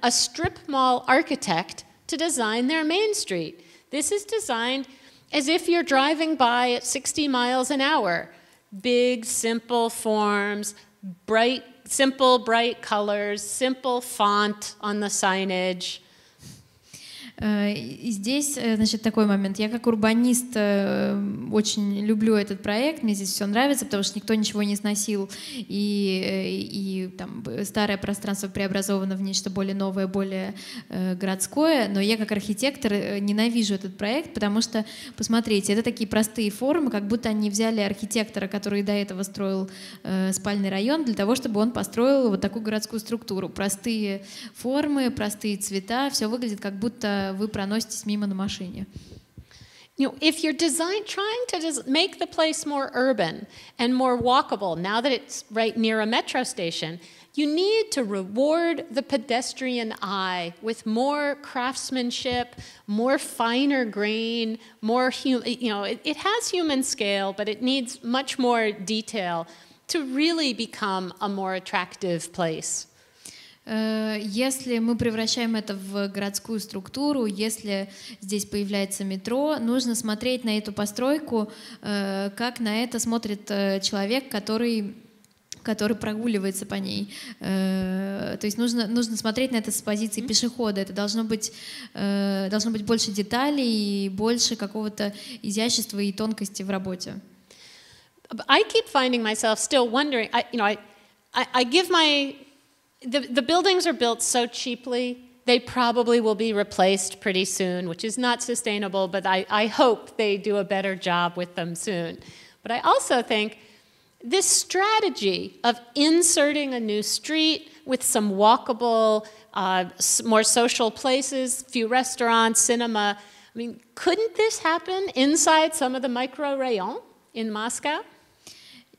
a strip mall architect to design their Main Street. This is designed as if you're driving by at 60 miles an hour. Big, simple forms, simple, bright colors, simple font on the signage. И здесь, значит, такой момент. Я как урбанист очень люблю этот проект, мне здесь все нравится, потому что никто ничего не сносил, и там старое пространство преобразовано в нечто более новое, более городское, но я как архитектор ненавижу этот проект, потому что, посмотрите, это такие простые формы, как будто они взяли архитектора, который до этого строил спальный район, для того, чтобы он построил вот такую городскую структуру. Простые формы, простые цвета, все выглядит как будто вы проноситесь мимо на машине. You know, if you're trying to make the place more urban and more walkable, now that it's right near a metro station, you need to reward the pedestrian eye with more craftsmanship, more finer grain, more it has human scale, but it needs much more detail to really become a more attractive place. Если мы превращаем это в городскую структуру, если здесь появляется метро, нужно смотреть на эту постройку, как на это смотрит человек, который прогуливается по ней. То есть нужно смотреть на это с позиции пешехода. Это должно быть больше деталей и больше какого-то изящества и тонкости в работе. I keep finding myself still wondering. I give my The buildings are built so cheaply, they probably will be replaced pretty soon, which is not sustainable, but I hope they do a better job with them soon. But I also think this strategy of inserting a new street with some walkable, more social places, few restaurants, cinema, I mean, couldn't this happen inside some of the micro-rayons in Moscow?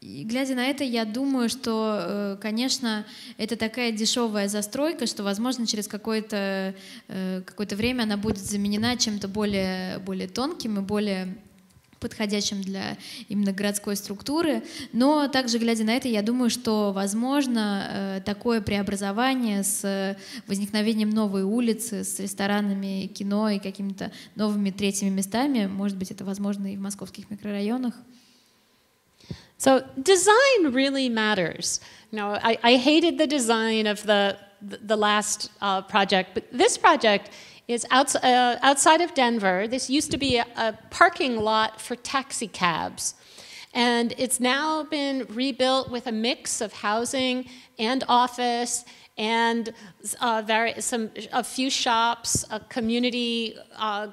И глядя на это, я думаю, что, конечно, это такая дешевая застройка, что, возможно, через какое-то время она будет заменена чем-то более тонким и более подходящим для именно городской структуры. Но также, глядя на это, я думаю, что, возможно, такое преобразование с возникновением новой улицы, с ресторанами, кино и какими-то новыми третьими местами, может быть, это возможно и в московских микрорайонах. So design really matters. I hated the design of the last project, but this project is outside of Denver. This used to be a parking lot for taxi cabs, and it's now been rebuilt with a mix of housing and office and a few shops, a community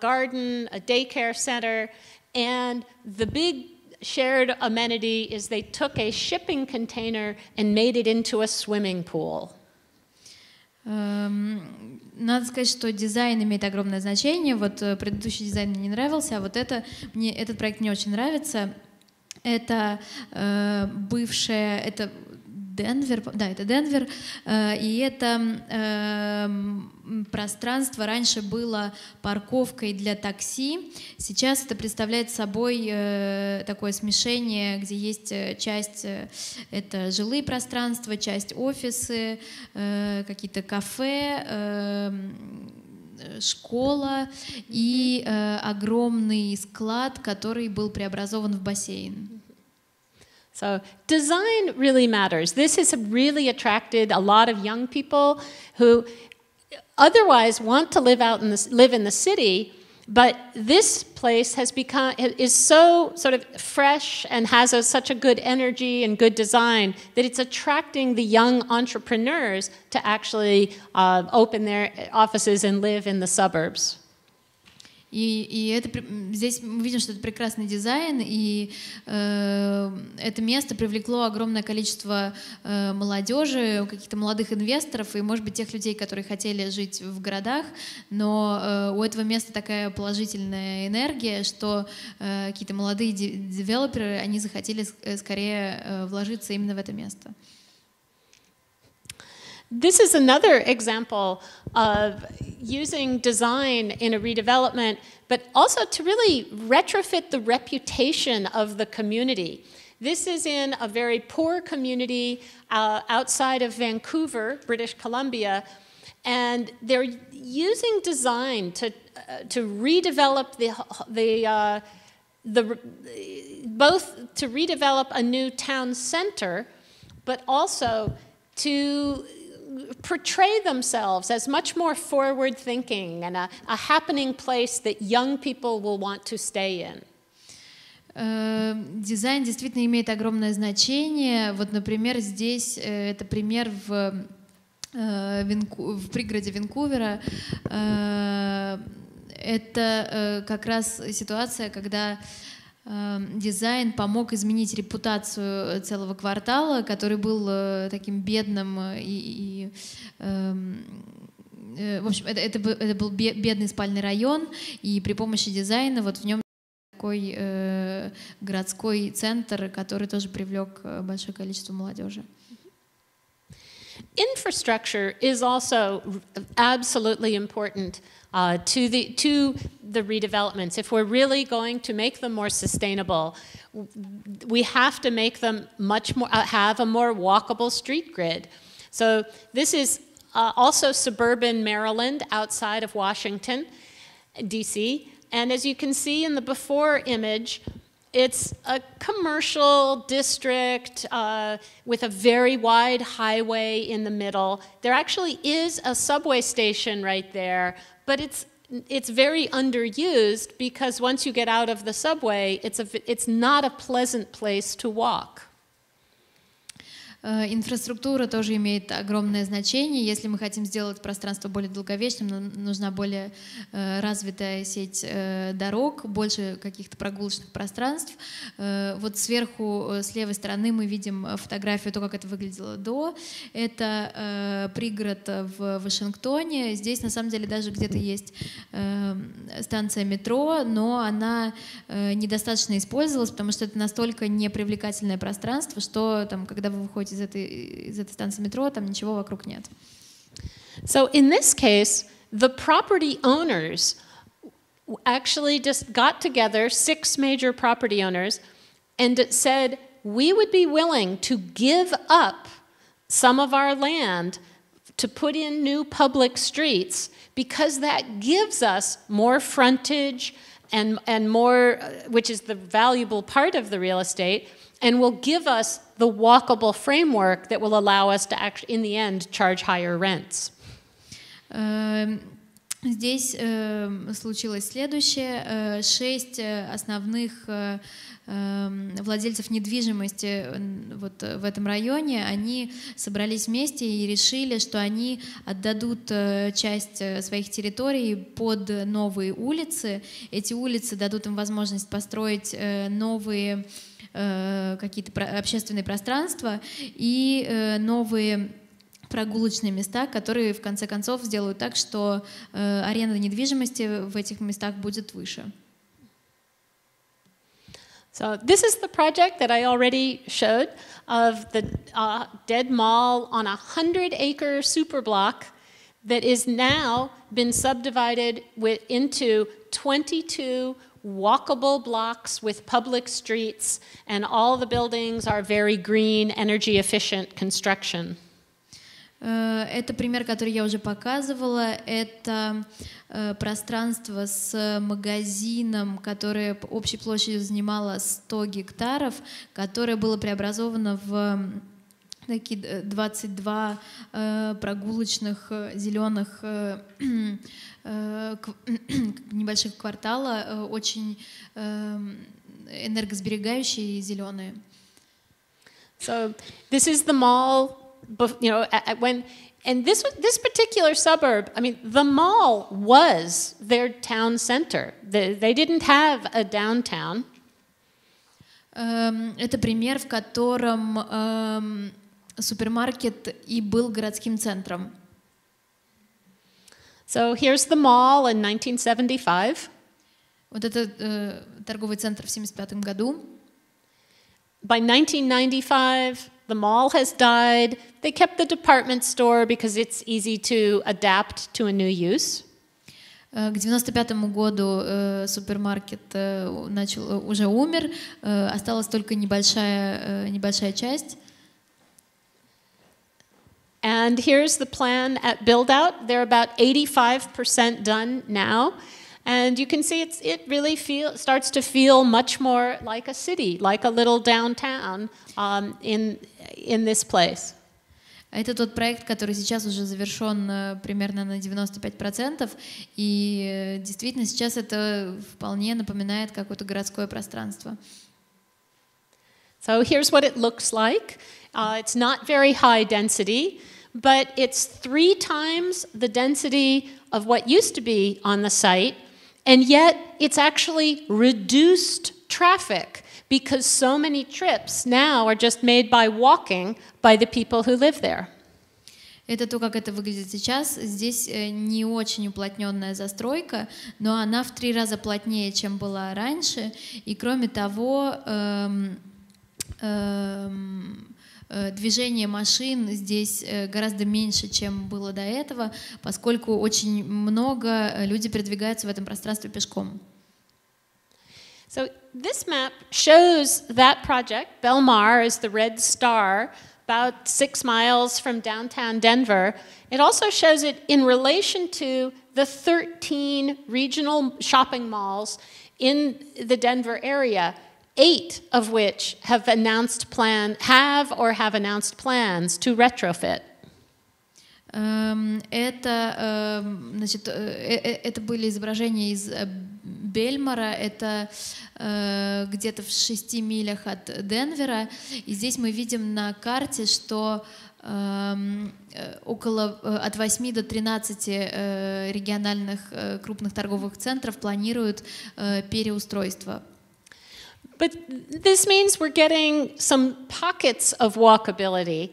garden, a daycare center, and the big shared amenity is they took a shipping container and made it into a swimming pool. Надо сказать, что дизайн имеет огромное значение. Вот предыдущий дизайн мне не нравился, а вот этот проект мне очень нравится. Это это Денвер, да, это Денвер, и это пространство раньше было парковкой для такси, сейчас это представляет собой такое смешение, где есть часть, это жилые пространства, часть офисы, какие-то кафе, школа и огромный склад, который был преобразован в бассейн. So design really matters. This has really attracted a lot of young people who otherwise want to live in the city, but this place is so sort of fresh and has such a good energy and good design that it's attracting the young entrepreneurs to actually open their offices and live in the suburbs. Здесь мы видим, что это прекрасный дизайн, и это место привлекло огромное количество молодежи, каких-то молодых инвесторов и, может быть, тех людей, которые хотели жить в городах, но у этого места такая положительная энергия, что какие-то молодые девелоперы, они захотели скорее вложиться именно в это место. This is another example of using design in a redevelopment, but also to really retrofit the reputation of the community. This is in a very poor community outside of Vancouver, British Columbia, and they're using design to redevelop both to redevelop a new town center, but also to portray themselves as much more forward-thinking and a happening place that young people will want to stay in. Дизайн действительно имеет огромное значение. Вот, например, здесь это пример в пригороде Ванкувера. Это как раз ситуация, когда дизайн помог изменить репутацию целого квартала, который был таким бедным в общем, это был бедный спальный район, и при помощи дизайна вот в нем такой городской центр, который тоже привлек большое количество молодежи. Infrastructure is also absolutely important to the redevelopments. If we're really going to make them more sustainable, we have to make them much more have a more walkable street grid. So this is also suburban Maryland, outside of Washington, D.C. And as you can see in the before image, it's a commercial district with a very wide highway in the middle. There actually is a subway station right there, but it's very underused because once you get out of the subway, it's not a pleasant place to walk. Инфраструктура тоже имеет огромное значение. Если мы хотим сделать пространство более долговечным, нам нужна более развитая сеть дорог, больше каких-то прогулочных пространств. Вот сверху, с левой стороны, мы видим фотографию того, как это выглядело до. Это пригород в Вашингтоне. Здесь, на самом деле, даже где-то есть станция метро, но она недостаточно использовалась, потому что это настолько непривлекательное пространство, что там, когда вы выходите из этой станции метро, там ничего вокруг нет. So in this case, the property owners actually just got together, 6 major property owners, and said, we would be willing to give up some of our land to put in new public streets because that gives us more frontage and more, which is the valuable part of the real estate, and will give us the walkable framework that will allow us to actually, in the end, charge higher rents. Здесь случилось следующее. 6 основных владельцев недвижимости вот в этом районе, они собрались вместе и решили, что они отдадут часть своих территорий под новые улицы. Эти улицы дадут им возможность построить новые какие-то общественные пространства и новые прогулочные места, которые в конце концов сделают так, что аренда недвижимости в этих местах будет выше. So this is the project that I already showed of the dead mall on a 100-acre superblock that is now been subdivided into 22 walkable blocks with public streets, and all the buildings are very green, energy-efficient construction. Это пример, который я уже показывала. Это пространство с магазином, которое общей площадью занимало 100 гектаров, которое было преобразовано в такие 22 прогулочных зеленых небольших квартала, очень энергосберегающие и зеленые. So this is the mall And this particular suburb, I mean, the mall was their town center. They didn't have a downtown. Это пример, в котором супермаркет и был городским центром. So here's the mall in 1975. Вот это торговый центр в 1975 году. By 1995, the mall has died. They kept the department store because it's easy to adapt to a new use. К 1995 году супермаркет уже умер, осталась только небольшая часть. And here's the plan at build-out. They're about 85% done now. And you can see it really starts to feel much more like a city, like a little downtown in this place. Это тот проект, который сейчас уже завершен примерно на 95%, и действительно сейчас это вполне напоминает какое-то городское пространство. So here's what it looks like. It's not very high density, but it's 3 times the density of what used to be on the site, and yet it's actually reduced traffic because so many trips now are just made by walking by the people who live there. Это то, как это выглядит сейчас. Здесь не очень уплотненная застройка, но она в 3 раза плотнее, чем была раньше. И кроме того, движение машин здесь гораздо меньше, чем было до этого, поскольку очень много людей передвигаются в этом пространстве пешком. So this map shows that project. Belmar is the red star, about 6 miles from downtown Denver. It also shows it in relation to the 13 regional shopping malls in the Denver area, 8 of which have announced plans to retrofit. Это были изображения из Бельмора, это где-то в 6 милях от Денвера. И здесь мы видим на карте, что от 8 до 13 региональных крупных торговых центров планируют переустройство. But this means we're getting some pockets of walkability.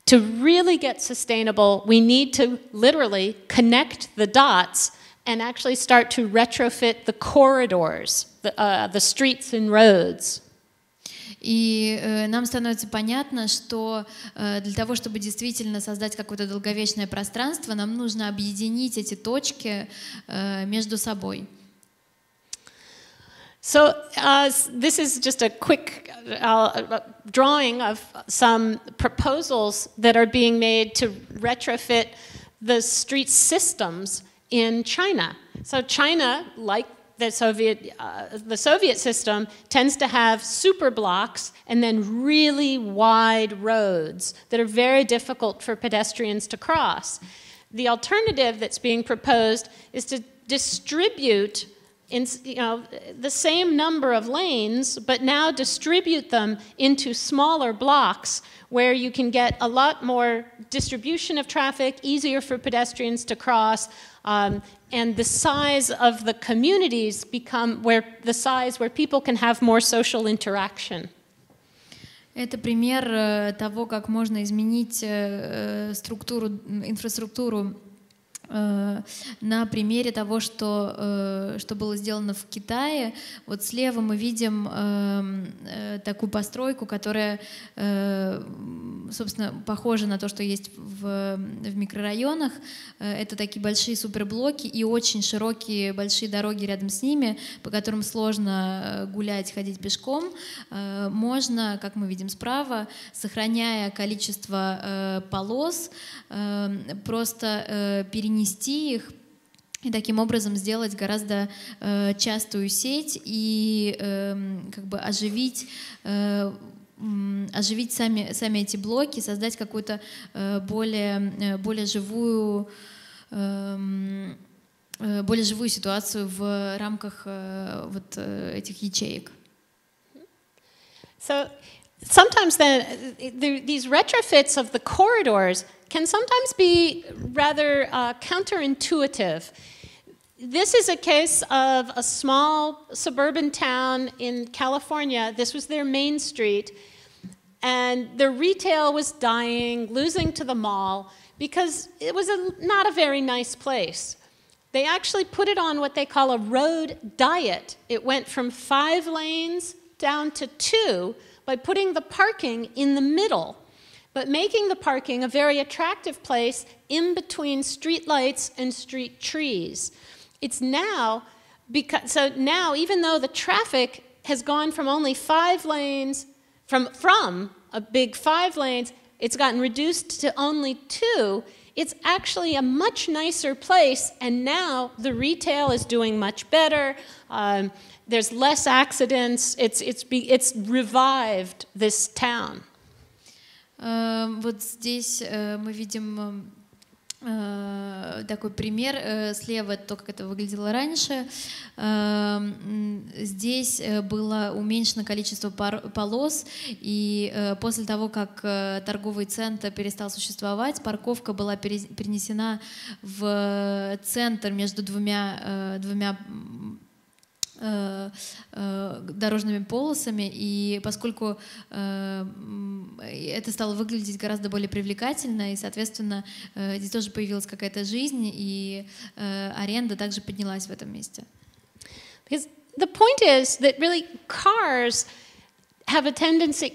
To really get sustainable, we need to literally connect the dots and actually start to retrofit the corridors, the streets and roads. И нам становится понятно, что для того, чтобы действительно создать какое-то долговечное пространство, нам нужно объединить эти точки между собой. So this is just a quick drawing of some proposals that are being made to retrofit the street systems in China. So China, like the Soviet system, tends to have super blocks and then really wide roads that are very difficult for pedestrians to cross. The alternative that's being proposed is to distribute the same number of lanes, but now distribute them into smaller blocks where you can get a lot more distribution of traffic, easier for pedestrians to cross, and the size of the communities become where people can have more social interaction. Это пример того, как можно изменить инфраструктуру на примере того, что было сделано в Китае. Вот слева мы видим такую постройку, которая, собственно, похожа на то, что есть в микрорайонах. Это такие большие суперблоки и очень широкие большие дороги рядом с ними, по которым сложно гулять, ходить пешком. Можно, как мы видим справа, сохраняя количество полос, просто перенести их и таким образом сделать гораздо частую сеть и как бы оживить сами эти блоки, создать какую-то более живую ситуацию в рамках вот этих ячеек. So sometimes these retrofits of the corridors can sometimes be rather counterintuitive. This is a case of a small suburban town in California. This was their main street. And the retail was dying, losing to the mall, because it was not a very nice place. They actually put it on what they call a road diet. It went from 5 lanes down to 2 by putting the parking in the middle, but making the parking a very attractive place in between street lights and street trees. It's now, so now even though the traffic has gone from only 5 lanes, from a big 5 lanes, it's gotten reduced to only 2, it's actually a much nicer place, and now the retail is doing much better, there's less accidents, it's revived this town. Вот здесь мы видим такой пример. Слева то, как это выглядело раньше. Здесь было уменьшено количество полос, и после того, как торговый центр перестал существовать, парковка была перенесена в центр между двумя дорожными полосами, и поскольку это стало выглядеть гораздо более привлекательно, и, соответственно, здесь тоже появилась какая-то жизнь, и аренда также поднялась в этом месте. Because the point is that really cars have a tendency,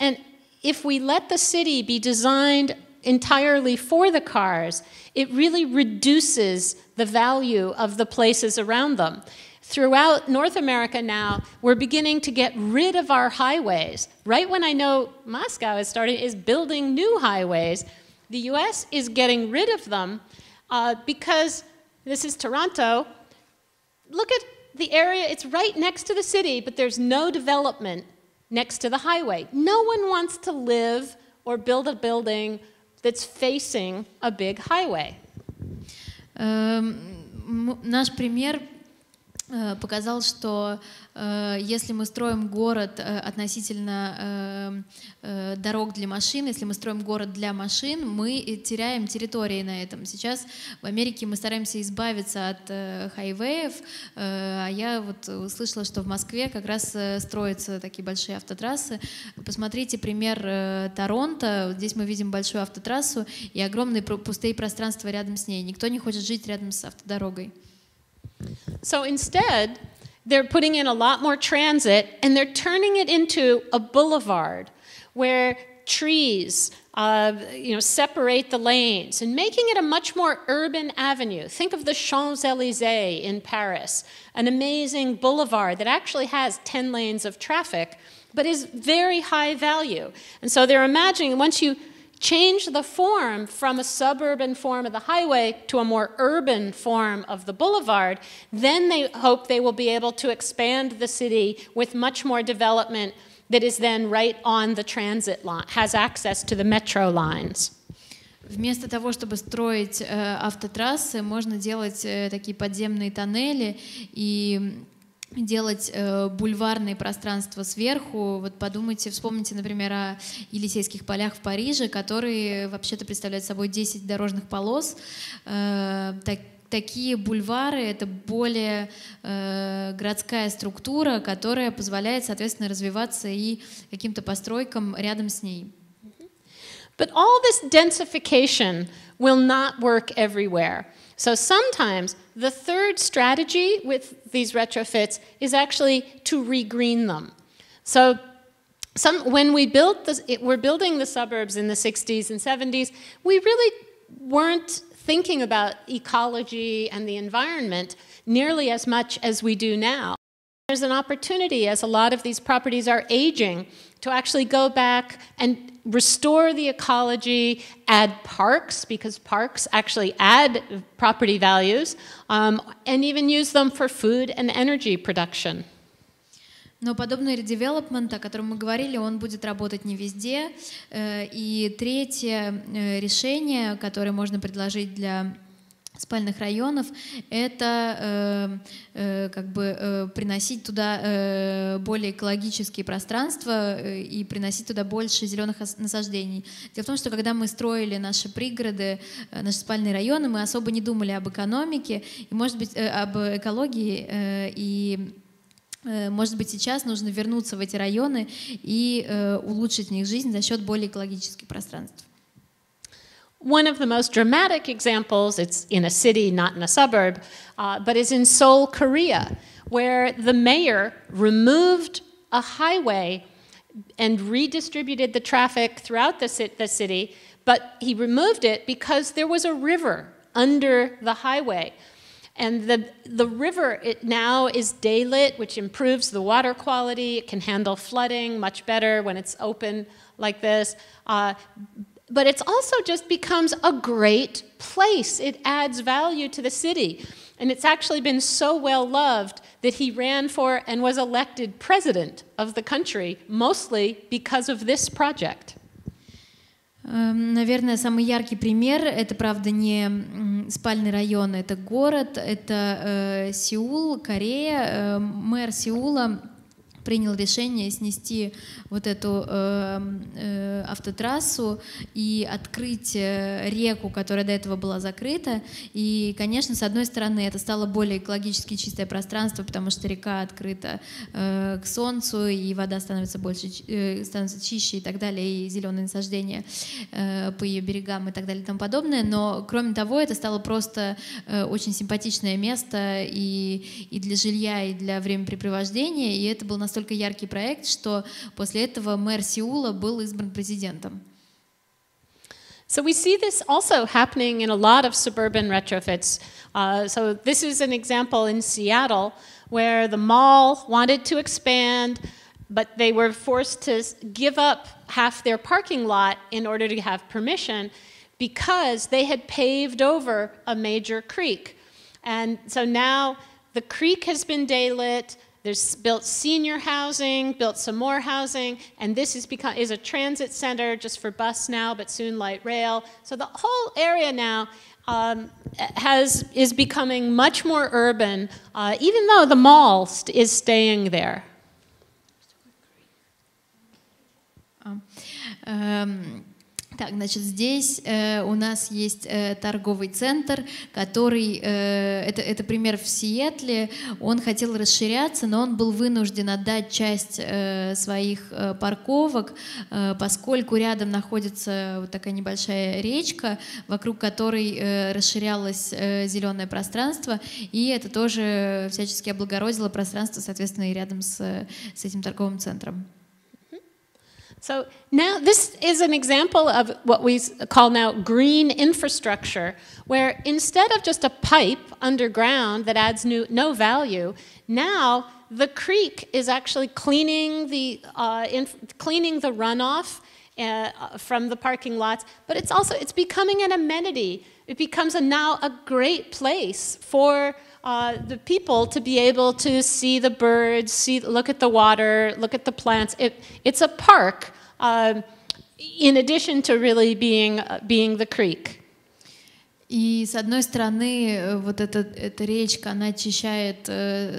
and if we let the city be designed entirely for the cars, it really reduces the value of the places around them. Throughout North America now, we're beginning to get rid of our highways. Right when I know Moscow is building new highways, the US is getting rid of them because this is Toronto. Look at the area, it's right next to the city, but there's no development next to the highway. No one wants to live or build a building that's facing a big highway. Наш пример показал, что если мы строим город относительно дорог для машин, если мы строим город для машин, мы теряем территории на этом. Сейчас в Америке мы стараемся избавиться от хайвеев, а я вот услышала, что в Москве как раз строятся такие большие автотрассы. Посмотрите пример Торонто. Здесь мы видим большую автотрассу и огромные пустые пространства рядом с ней. Никто не хочет жить рядом с автодорогой. So instead, they're putting in a lot more transit, and they're turning it into a boulevard where trees separate the lanes and making it a much more urban avenue. Think of the Champs-Élysées in Paris, an amazing boulevard that actually has 10 lanes of traffic, but is very high value. And so they're imagining once you change the form from a suburban form of the highway to a more urban form of the boulevard, then they hope they will be able to expand the city with much more development that is then right on the transit line, has access to the metro lines. Вместо того, чтобы строить автотрассы, можно делать такие подземные тоннели и делать бульварные пространства сверху. Вот подумайте, вспомните, например, о Елисейских полях в Париже, которые вообще-то представляют собой 10 дорожных полос. Такие бульвары — это более городская структура, которая позволяет, соответственно, развиваться и каким-то постройкам рядом с ней. But all this densification will not work everywhere. So sometimes the third strategy with these retrofits is actually to regreen them. So when we're building the suburbs in the 60s and 70s, we really weren't thinking about ecology and the environment nearly as much as we do now. There's an opportunity, as a lot of these properties are aging, to actually go back and restore the ecology, add parks, because parks actually add property values, and even use them for food and energy production. Но подобный редевелопмент, о котором мы говорили, он будет работать не везде. И третье решение, которое можно предложить для спальных районов — это как бы приносить туда более экологические пространства и приносить туда больше зеленых насаждений. Дело в том, что когда мы строили наши пригороды, наши спальные районы, мы особо не думали об экономике и, может быть, об экологии, и может быть, сейчас нужно вернуться в эти районы и улучшить в них жизнь за счет более экологических пространств. One of the most dramatic examples, it's in a city, not in a suburb, but is in Seoul, Korea, where the mayor removed a highway and redistributed the traffic throughout the city, but he removed it because there was a river under the highway. And the river, it now is daylit, which improves the water quality. It can handle flooding much better when it's open like this. But it also just becomes a great place. It adds value to the city. And it's actually been so well loved that he ran for and was elected president of the country, mostly because of this project. Наверное, самый яркий пример — это, правда, не спальный район, это город, это Сеул, Корея. Мэр Сеула принял решение снести вот эту автотрассу и открыть реку, которая до этого была закрыта. И, конечно, с одной стороны, это стало более экологически чистое пространство, потому что река открыта к солнцу, и вода становится становится чище и так далее, и зеленые насаждения по ее берегам и так далее и тому подобное. Но, кроме того, это стало просто очень симпатичное место и для жилья, и для времяпрепровождения, и это был настолько яркий проект, что после этого мэр Сеула был избран президентом. So we see this also happening in a lot of suburban retrofits. So this is an example in Seattle where the mall wanted to expand, but they were forced to give up half their parking lot in order to have permission because they had paved over a major creek. And so now the creek has been daylit. There's built senior housing, built some more housing, and this is a transit center just for bus now, but soon light rail. So the whole area now is becoming much more urban, even though the mall is staying there. Так, значит, здесь у нас есть торговый центр, который, это пример в Сиэтле, он хотел расширяться, но он был вынужден отдать часть своих парковок, поскольку рядом находится вот такая небольшая речка, вокруг которой расширялось зеленое пространство, и это тоже всячески облагородило пространство, соответственно, и рядом с этим торговым центром. So now this is an example of what we call now green infrastructure, where instead of just a pipe underground that adds no value, now the creek is actually cleaning the runoff from the parking lots, but it's becoming an amenity. It becomes now a great place for the people to be able to see the birds, look at the water, look at the plants. It's a park, in addition to really being the creek. И с одной стороны, вот эта речка, она очищает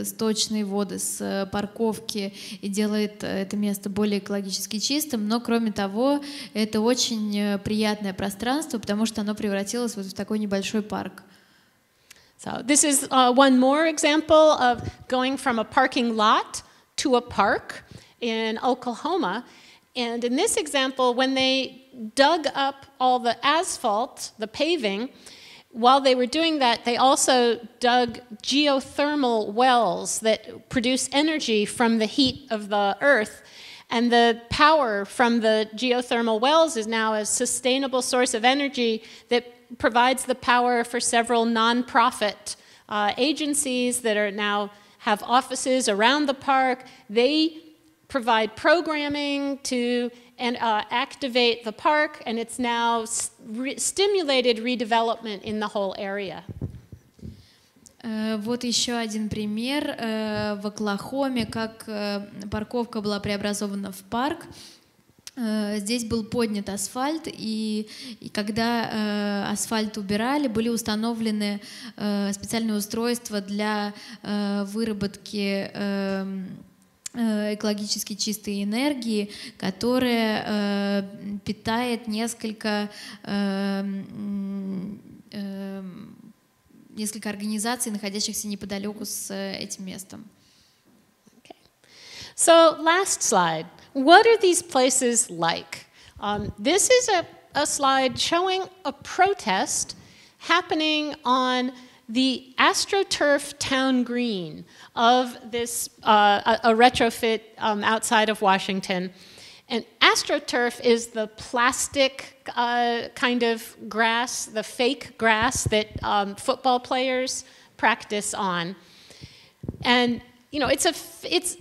сточные воды с парковки и делает это место более экологически чистым, но кроме того, это очень приятное пространство, потому что оно превратилось вот в такой небольшой парк. So this is one more example of going from a parking lot to a park in Oklahoma. And in this example, when they dug up all the asphalt, the paving, while they were doing that, they also dug geothermal wells that produce energy from the heat of the earth. And the power from the geothermal wells is now a sustainable source of energy that provides the power for several nonprofit agencies that are now have offices around the park. They provide programming to activate the park, and it's now stimulated redevelopment in the whole area. Вот еще один пример в Оклахоме, как парковка была преобразована в парк. Здесь был поднят асфальт, и когда асфальт убирали, были установлены специальные устройства для выработки экологически чистой энергии, которая питает несколько организаций, находящихся неподалеку с этим местом. Okay. So last slide. What are these places like? This is a slide showing a protest happening on the AstroTurf town green of this a retrofit outside of Washington. And AstroTurf is the plastic kind of grass, the fake grass that football players practice on. And you know, this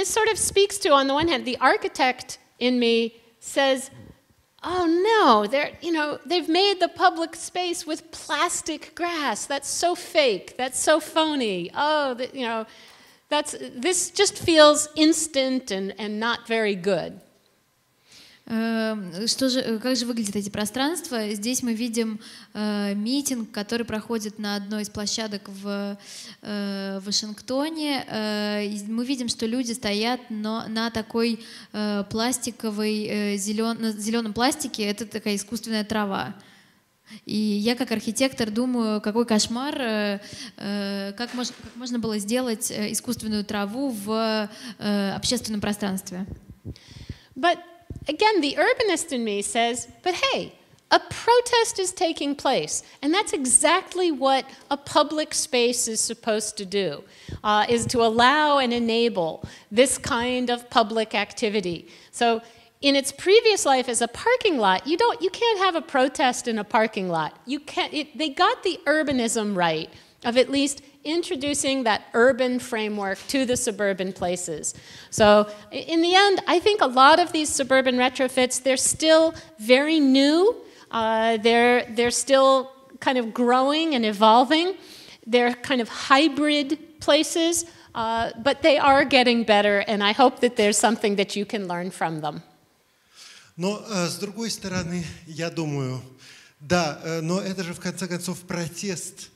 sort of speaks to, on the one hand, the architect in me says, oh no, they've made the public space with plastic grass. That's so fake. That's so phony. Oh, this just feels instant and not very good. Как же выглядят эти пространства? Здесь мы видим митинг, который проходит на одной из площадок в Вашингтоне. Мы видим, что люди стоят на такой пластиковой, зеленом пластике. Это такая искусственная трава. И я как архитектор думаю, какой кошмар, как можно было сделать искусственную траву в общественном пространстве. Again, the urbanist in me says, but hey, a protest is taking place, and that's exactly what a public space is supposed to do, is to allow and enable this kind of public activity. So in its previous life as a parking lot, you can't have a protest in a parking lot. They got the urbanism right of at least introducing that urban framework to the suburban places. So in the end, I think a lot of these suburban retrofits, they're still very new. They're still kind of growing and evolving. They're kind of hybrid places, but they are getting better, and I hope that there's something that you can learn from them. Но с другой стороны, я думаю, да, но это же в конце концов протест.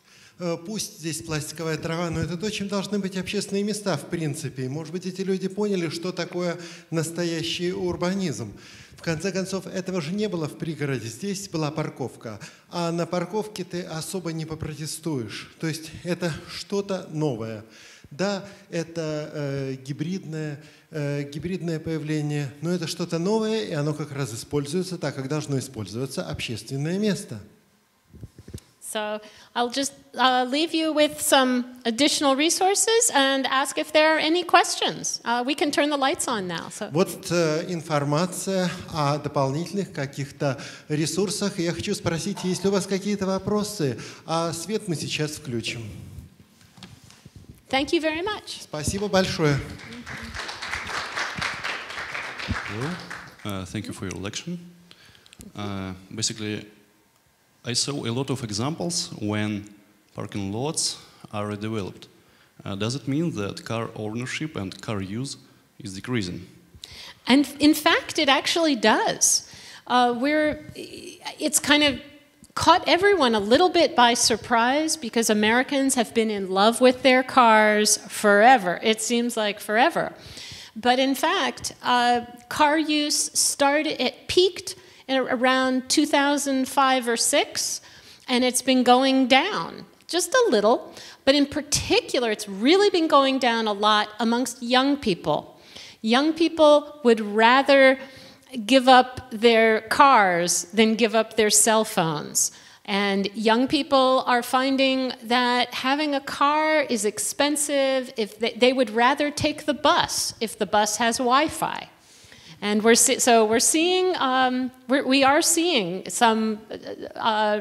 Пусть здесь пластиковая трава, но это то, чем должны быть общественные места, в принципе. Может быть, эти люди поняли, что такое настоящий урбанизм. В конце концов, этого же не было в пригороде. Здесь была парковка, а на парковке ты особо не попротестуешь. То есть это что-то новое. Да, это гибридное появление, но это что-то новое, и оно как раз используется так, как должно использоваться общественное место. So I'll just leave you with some additional resources and ask if there are any questions. We can turn the lights on now. So. Вот информация о дополнительных каких-то ресурсах. Я хочу спросить, есть ли у вас какие-то вопросы, а свет мы сейчас включим. Thank you very much. Спасибо большое. Thank you for your lecture. Basically, I saw a lot of examples when parking lots are redeveloped. Does it mean that car ownership and car use is decreasing? And in fact, it actually does. It's kind of caught everyone a little bit by surprise because Americans have been in love with their cars forever. It seems like forever. But in fact, car use peaked in around 2005 or 6, and it's been going down just a little. But in particular, it's really been going down a lot amongst young people. Young people would rather give up their cars than give up their cell phones. And young people are finding that having a car is expensive. If they would rather take the bus if the bus has Wi-Fi. And we are seeing some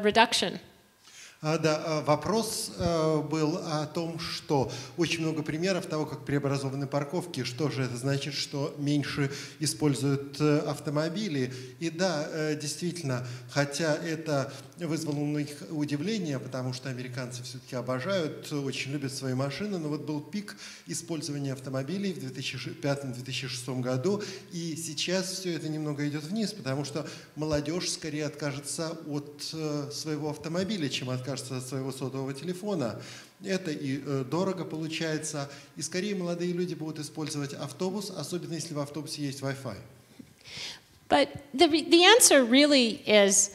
reduction. Да, вопрос был о том, что очень много примеров того, как преобразованы парковки. Что же это значит, что меньше используют автомобили? И да, действительно, хотя это вызвало у них удивление, потому что американцы все-таки обожают, очень любят свои машины, но вот был пик использования автомобилей в 2005-2006 году, и сейчас все это немного идет вниз, потому что молодежь скорее откажется от своего автомобиля, чем откажется от своего сотового телефона. Это и дорого получается, и скорее молодые люди будут использовать автобус, особенно если в автобусе есть Wi-Fi. But the answer really is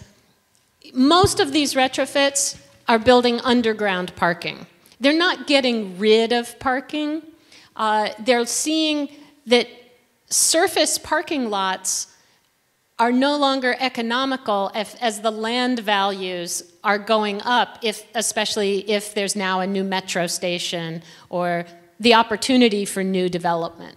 most of these retrofits are building underground parking. They're not getting rid of parking. They're seeing that surface parking lots are no longer economical as the land values are going up, especially if there's now a new metro station or the opportunity for new development.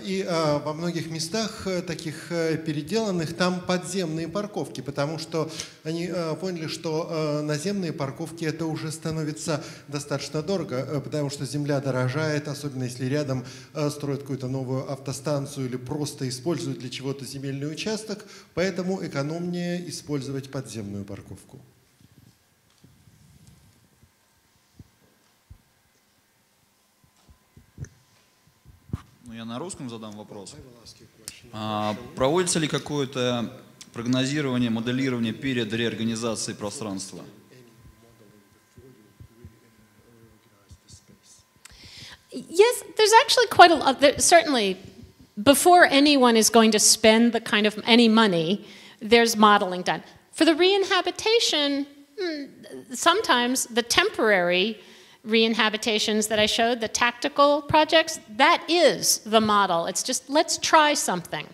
И во многих местах таких переделанных там подземные парковки, потому что они поняли, что наземные парковки это уже становится достаточно дорого, потому что земля дорожает, особенно если рядом строят какую-то новую автостанцию или просто используют для чего-то земельный участок, поэтому экономнее использовать подземную парковку. Я на русском задам вопрос. Проводится ли какое-то прогнозирование, моделирование перед реорганизацией пространства? Yes, there's actually quite a lot. Certainly, before anyone is going to spend the kind of any money, there's modeling done. For the re-inhabitation, sometimes the temporary re-inhabitations that I showed, the tactical projects, that is the model. It's just, let's try something.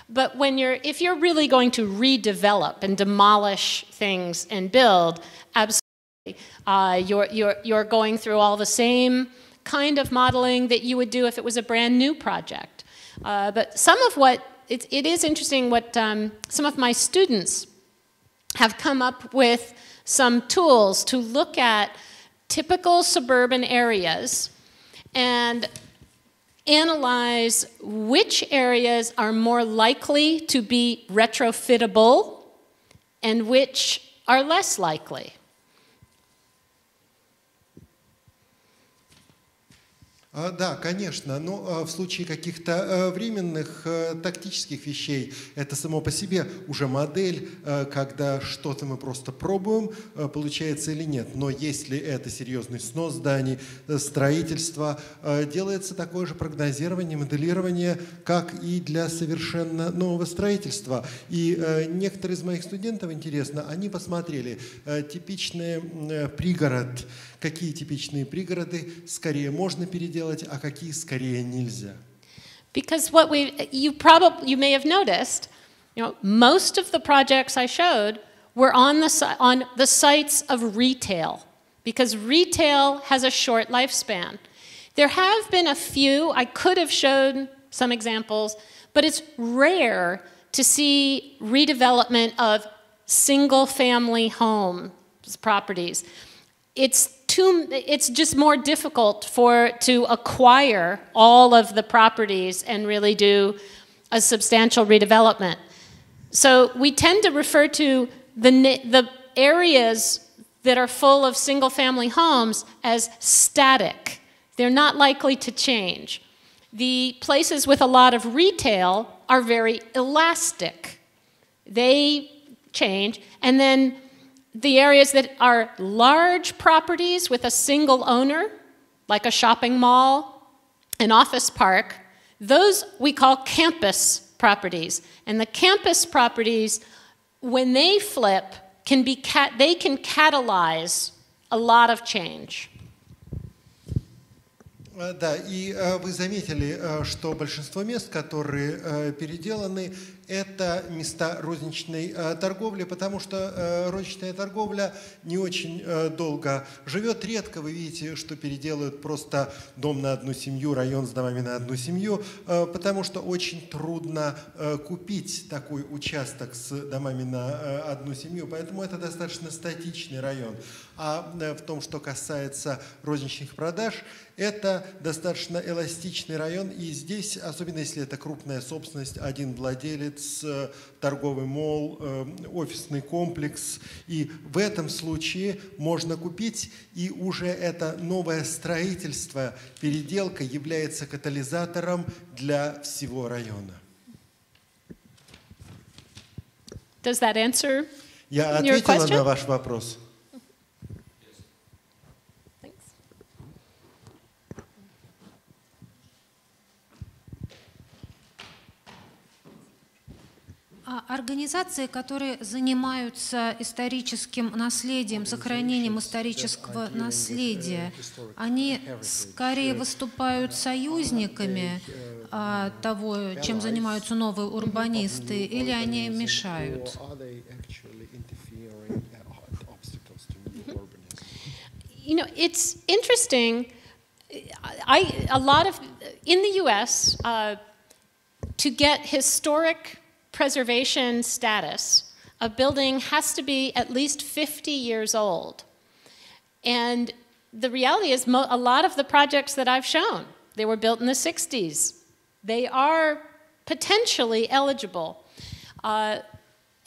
But if you're really going to redevelop and demolish things and build, absolutely, you're going through all the same kind of modeling that you would do if it was a brand new project. But some of it is interesting what some of my students have come up with some tools to look at typical suburban areas and analyze which areas are more likely to be retrofittable and which are less likely. Да, конечно, но в случае каких-то временных тактических вещей это само по себе уже модель, когда что-то мы просто пробуем, получается или нет. Но если это серьезный снос зданий, строительство, делается такое же прогнозирование, моделирование, как и для совершенно нового строительства. И некоторые из моих студентов, интересно, они посмотрели типичный пригород, какие типичные пригороды скорее можно переделать, а какие скорее нельзя. Because you may have noticed, most of the projects I showed were on the sites of retail, because retail has a short lifespan. There have been a few, I could have showed some examples, but it's rare to see redevelopment of single-family home properties. It's just more difficult to acquire all of the properties and really do a substantial redevelopment. So we tend to refer to the areas that are full of single-family homes as static. They're not likely to change. The places with a lot of retail are very elastic. They change, and then the areas that are large properties with a single owner, like a shopping mall, an office park, those we call campus properties. And the campus properties, when they flip, they can catalyze a lot of change. Да, и вы заметили, что большинство мест, которые переделаны, это места розничной торговли, потому что розничная торговля не очень долго живет. Редко вы видите, что переделают просто дом на одну семью, район с домами на одну семью, потому что очень трудно купить такой участок с домами на одну семью, поэтому это достаточно статичный район. А в том, что касается розничных продаж, это достаточно эластичный район, и здесь, особенно если это крупная собственность, один владелец, торговый молл, офисный комплекс, и в этом случае можно купить, и уже это новое строительство, переделка является катализатором для всего района. Does that answer Я your ответила question? на ваш вопрос. Организации, которые занимаются историческим наследием, сохранением исторического наследия, они скорее выступают союзниками того, чем занимаются новые урбанисты, или они мешают? You know, it's interesting. In the U.S., to get historic preservation status, a building has to be at least 50 years old. And the reality is a lot of the projects that I've shown, they were built in the 60s. They are potentially eligible. And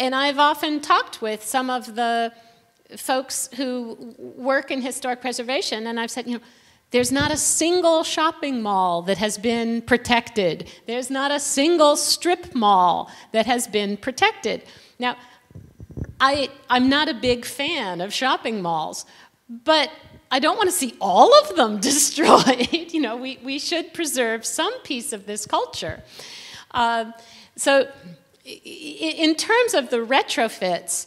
I've often talked with some of the folks who work in historic preservation, and I've said, you know, there's not a single shopping mall that has been protected. There's not a single strip mall that has been protected. Now, I'm not a big fan of shopping malls, but I don't want to see all of them destroyed. You know, we should preserve some piece of this culture. So in terms of the retrofits,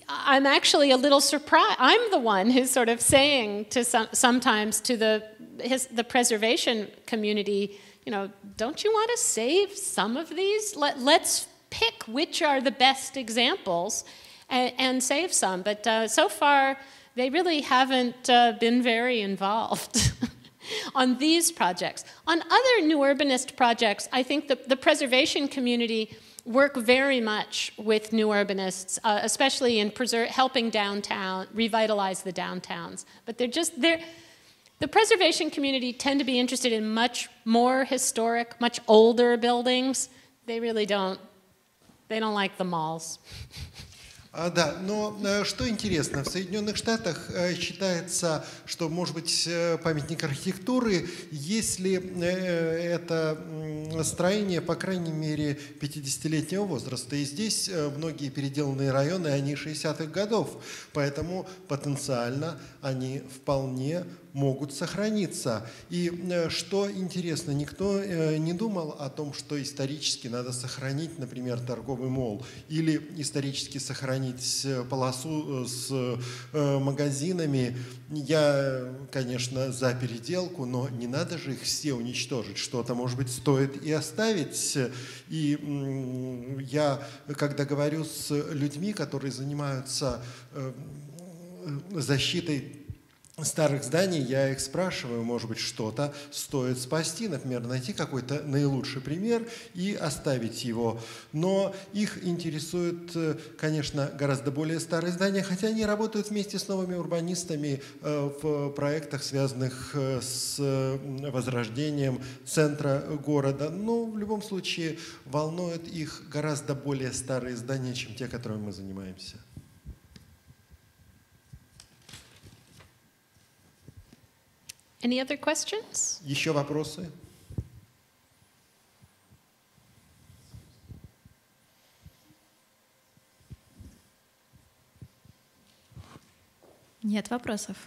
I'm actually a little surprised. I'm the one who's sort of saying to sometimes to the preservation community, you know, don't you want to save some of these? Let's pick which are the best examples and save some. But so far, they really haven't been very involved on these projects. On other new urbanist projects, I think the preservation community work very much with new urbanists, especially in helping downtown, revitalize the downtowns. But the preservation community tend to be interested in much more historic, much older buildings. They really don't like the malls. Да, но что интересно, в Соединенных Штатах считается, что может быть памятник архитектуры, если это строение, по крайней мере, 50-летнего возраста. И здесь многие переделанные районы, они 60-х годов, поэтому потенциально они вполне могут сохраниться. И что интересно, никто не думал о том, что исторически надо сохранить, например, торговый молл, или исторически сохранить полосу с магазинами. Я, конечно, за переделку, но не надо же их все уничтожить. Что-то, может быть, стоит и оставить. И я, когда говорю с людьми, которые занимаются защитой старых зданий, я их спрашиваю, может быть, что-то стоит спасти, например, найти какой-то наилучший пример и оставить его. Но их интересует, конечно, гораздо более старые здания, хотя они работают вместе с новыми урбанистами в проектах, связанных с возрождением центра города. Но в любом случае волнуют их гораздо более старые здания, чем те, которыми мы занимаемся. Any other questions? Еще вопросы? Нет вопросов.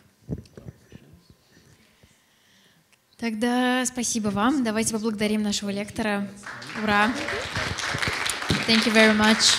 Тогда спасибо вам. Давайте поблагодарим нашего лектора. Ура! Thank you very much.